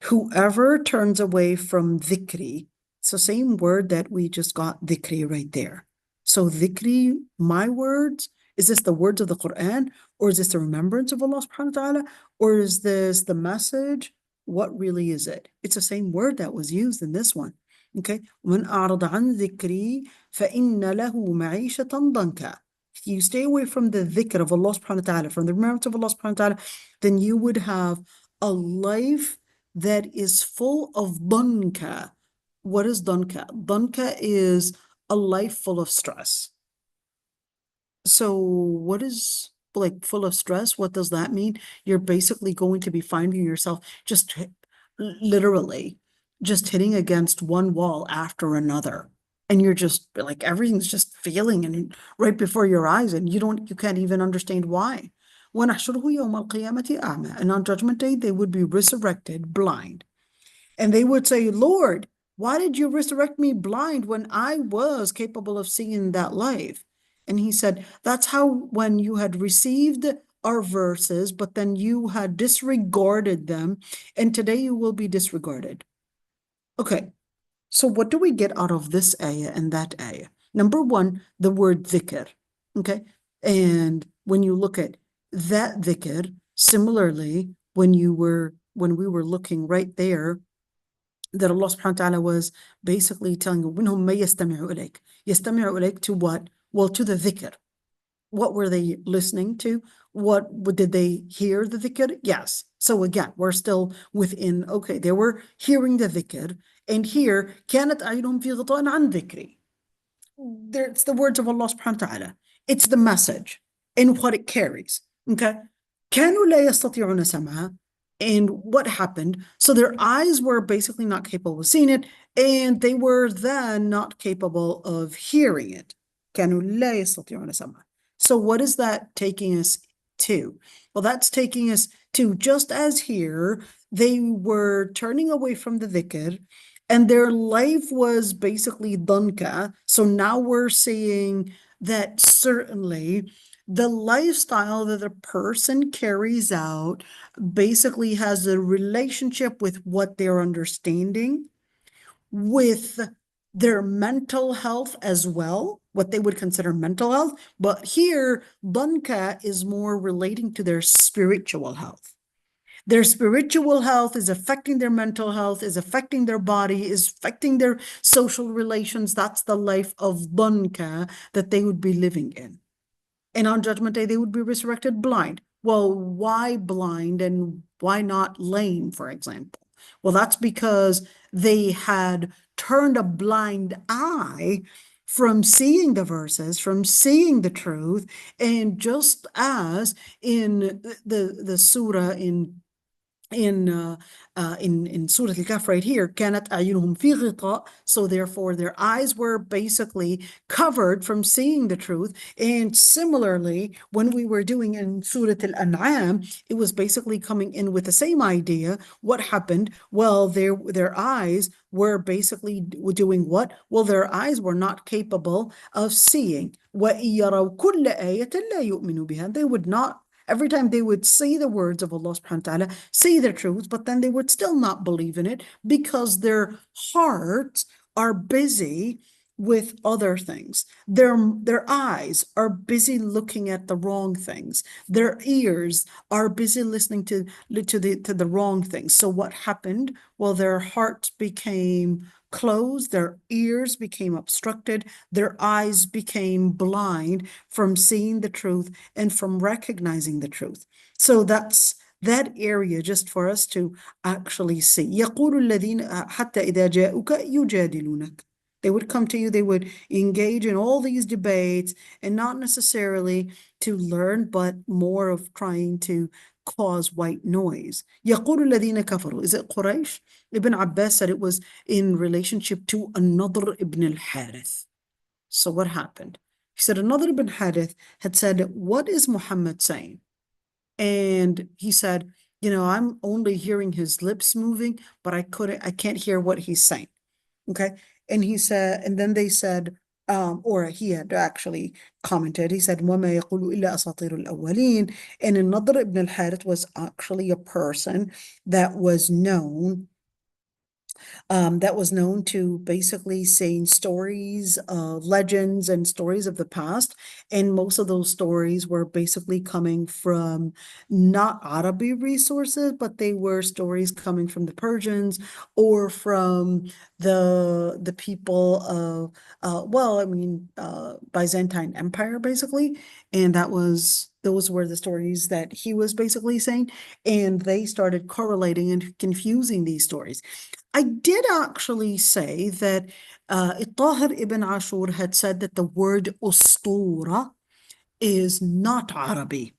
Whoever turns away from dhikri, it's the same word that we just got, dhikri, right there. So dhikri, my words, is this the words of the Quran, or is this the remembrance of Allah subhanahu wa ta'ala, or is this the message? What really is it? It's the same word that was used in this one. Okay, وَمَنْ أَعْرَضَ عَنْ ذِكْرِي فَإِنَّ لَهُ مَعِيشَةً ضَنْكًا. If you stay away from the dhikr of Allah subhanahu wa ta'ala, from the remembrance of Allah subhanahu wa ta'ala, then you would have a life that is full of danka. What is danka? Danka is a life full of stress. So what is like full of stress? What does that mean? You're basically going to be finding yourself just literally just hitting against one wall after another. And you're just like, everything's just failing and right before your eyes, and you can't even understand why. وَنَحْشُرُهُ يَوْمَ الْقِيَامَةِ أَعْمَى. And on Judgment Day, they would be resurrected blind. And they would say, Lord, why did you resurrect me blind when I was capable of seeing that life? And he said, that's how, when you had received our verses, but then you had disregarded them, and today you will be disregarded. Okay, so what do we get out of this ayah and that ayah? Number one, the word dhikr. Okay, and when you look at that dhikr, similarly, when we were looking right there, that Allah subhanahu wa ta'ala was basically telling you, وَمِنْهُمْ مَن يَسْتَمِعُ إِلَيْكَ. يَسْتَمِعُ إِلَيْكَ to what? Well, to the dhikr. What were they listening to? What did they hear the dhikr? Yes. So again, we're still within, okay, they were hearing the dhikr, and here, كَانَتْ أَعْيُنُهُمْ فِي غِطَاءٍ عَنْ ذِكْرِي. It's the words of Allah subhanahu wa ta'ala. It's the message and what it carries. Okay? كَانُوا لَا يَسْتَطِيعُونَ سَمْعًا. And what happened? So their eyes were basically not capable of seeing it, and they were then not capable of hearing it. كَانُوا لَا يَسْتَطِيعُونَ سَمْعًا. So what is that taking us to? Well, that's taking us to, just as here, they were turning away from the dhikr, and their life was basically danka. So now we're seeing that certainly the lifestyle that a person carries out basically has a relationship with what they're understanding, with their mental health as well, what they would consider mental health. But here, Danka is more relating to their spiritual health. Their spiritual health is affecting their mental health, is affecting their body, is affecting their social relations. That's the life of Danka that they would be living in. And on Judgment Day, they would be resurrected blind. Well, why blind and why not lame, for example? Well, that's because they had turned a blind eye from seeing the verses, from seeing the truth. And just as in the surah in Surah Al-Kahf right here, كانت أعينهم في غطاء. So therefore, their eyes were basically covered from seeing the truth. And similarly, when we were doing in Surah Al-An'am, it was basically coming in with the same idea. What happened? Well, their eyes were basically doing what? Well, their eyes were not capable of seeing. وَإِن يَرَوْا كُلَّ آيَةٍ لَا يُؤْمِنُوا بِهَا. They would not. Every time they would say the words of Allah subhanahu wa ta'ala, say the truth, but then they would still not believe in it because their hearts are busy with other things. Their eyes are busy looking at the wrong things. Their ears are busy listening to the wrong things. So what happened? Well, their hearts became closed, their ears became obstructed, their eyes became blind from seeing the truth and from recognizing the truth. So that's that area just for us to actually see. يقول الذين حتى إذا جاءوك يجادلونك. They would come to you, they would engage in all these debates, and not necessarily to learn, but more of trying to cause white noise. يقول الذين كفروا. Is it Quraysh? Ibn Abbas said it was in relationship to another Ibn al-Harith. So what happened? He said another Ibn Harith had said, what is Muhammad saying? And he said, I'm only hearing his lips moving, but I can't hear what he's saying. Okay. And he said, and then they said, or he had actually commented, he said, وَمَا يَقُولُ إِلَّا أَسَاطِيرُ الْأَوَّلِينَ. And another Ibn al-Harith was actually a person that was known to basically saying stories, legends and stories of the past. And most of those stories were basically coming from not Arabic resources, but they were stories coming from the Persians or from the people of, Byzantine Empire, basically. And those were the stories that he was basically saying. And they started correlating and confusing these stories. I did actually say that Tahir ibn Ashur had said that the word ustura is not Arabic.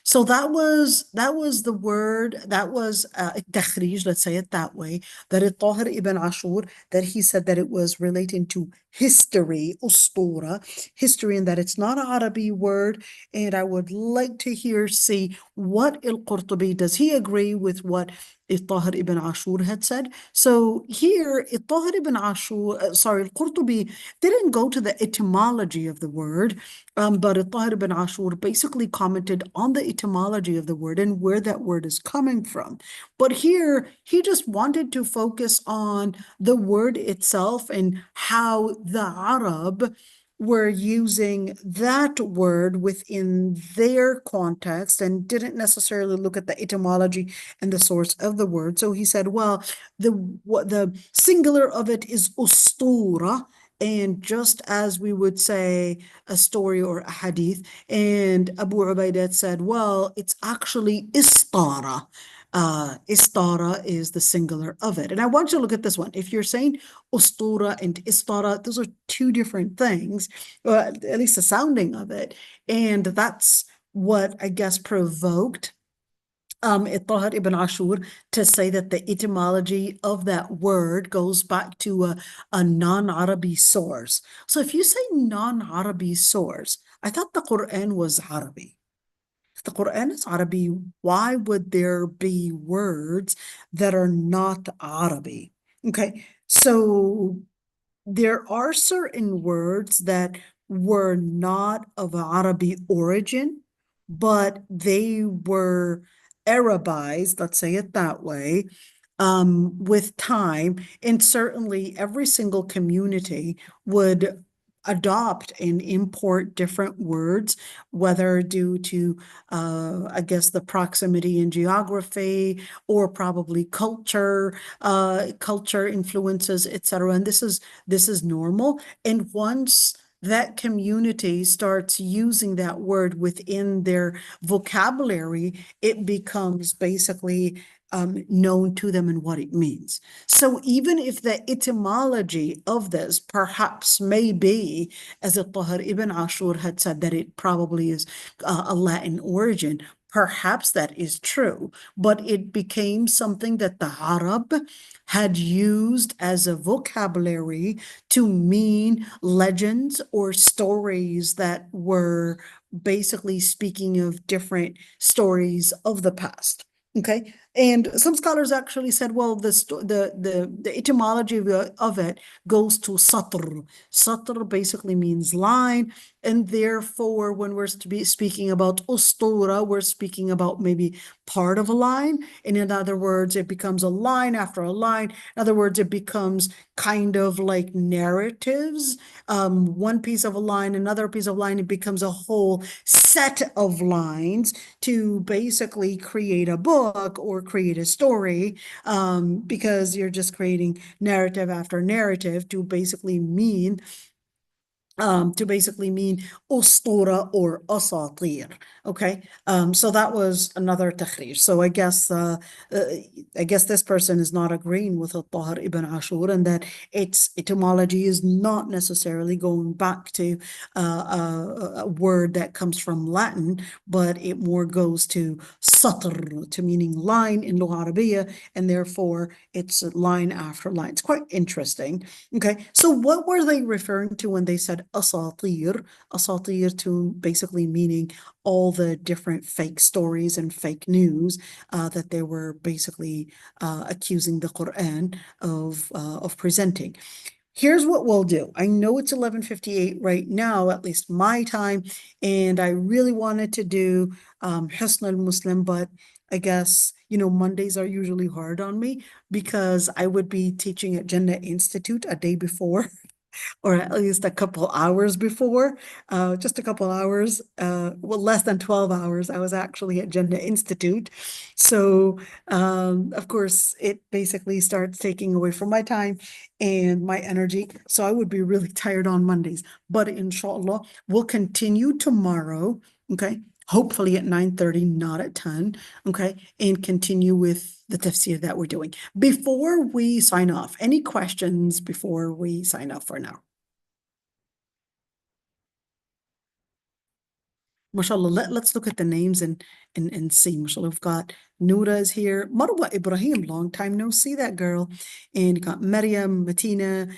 So that was the word, that was التخريج, let's say it that way, that Tahir ibn Ashur, that he said that it was relating to history, ustura, history, and that it's not an Arabic word. And I would like to see what al-Qurtubi, does he agree with what Tahir ibn Ashur had said? So here, Tahir ibn Ashur, al-Qurtubi didn't go to the etymology of the word, but Tahir ibn Ashur basically commented on the etymology of the word and where that word is coming from. But here, he just wanted to focus on the word itself and how the Arab were using that word within their context and didn't necessarily look at the etymology and the source of the word. So he said, well, the singular of it is ustura, and just as we would say a story or a hadith, and Abu Ubaidah said, well, it's actually istara. Istara is the singular of it. And I want you to look at this one. If you're saying ustura and istara, those are two different things, at least the sounding of it. And that's what I guess provoked Tahir ibn Ashur to say that the etymology of that word goes back to a non-Arabic source. So if you say non-Arabic source, I thought the Quran was Arabic. If the Quran is Arabic, why would there be words that are not Arabic? Okay, so there are certain words that were not of Arabic origin, but they were Arabized, let's say it that way, with time. And certainly every single community would adopt and import different words, whether due to, I guess, the proximity in geography or probably culture influences, etc. And this is normal. And once that community starts using that word within their vocabulary, it becomes basically known to them and what it means. So even if the etymology of this perhaps may be, as Tahir ibn Ashur had said, that it probably is a Latin origin, perhaps that is true, but it became something that the Arab had used as a vocabulary to mean legends or stories that were basically speaking of different stories of the past. Okay, and some scholars actually said, well, the etymology of it goes to satr. Satr basically means line, and therefore, when we're speaking about ustura, we're speaking about maybe part of a line. And in other words, it becomes a line after a line. In other words, it becomes kind of like narratives. One piece of a line, another piece of line, it becomes a whole set of lines to basically create a book or create a story, because you're just creating narrative after narrative to basically mean ustura or asatir. Okay, so that was another takhrij. So I guess this person is not agreeing with Tahir ibn Ashur, and that its etymology is not necessarily going back to a word that comes from Latin, but it more goes to satr, to meaning line in Lugha Arabiya, and therefore it's line after line. It's quite interesting. Okay, so what were they referring to when they said asatir? Asatir to basically meaning all the different fake stories and fake news that they were basically accusing the Quran of presenting. Here's what we'll do. I know it's 11:58 right now, at least my time, and I really wanted to do Hisn al-Muslim, but I guess, Mondays are usually hard on me because I would be teaching at Jannah Institute a day before, or at least a couple hours before, just a couple hours, well, less than 12 hours. I was actually at Jannah Institute. So, of course, it basically starts taking away from my time and my energy. So I would be really tired on Mondays. But inshallah, we'll continue tomorrow. Okay. Hopefully at 9:30, not at 10. Okay. And continue with the tafsir that we're doing. Before we sign off, any questions before we sign off for now? MashaAllah, let's look at the names and see. MashaAllah, we've got Noura is here. Marwa Ibrahim, long time no see that girl. And you got Maryam, Matina,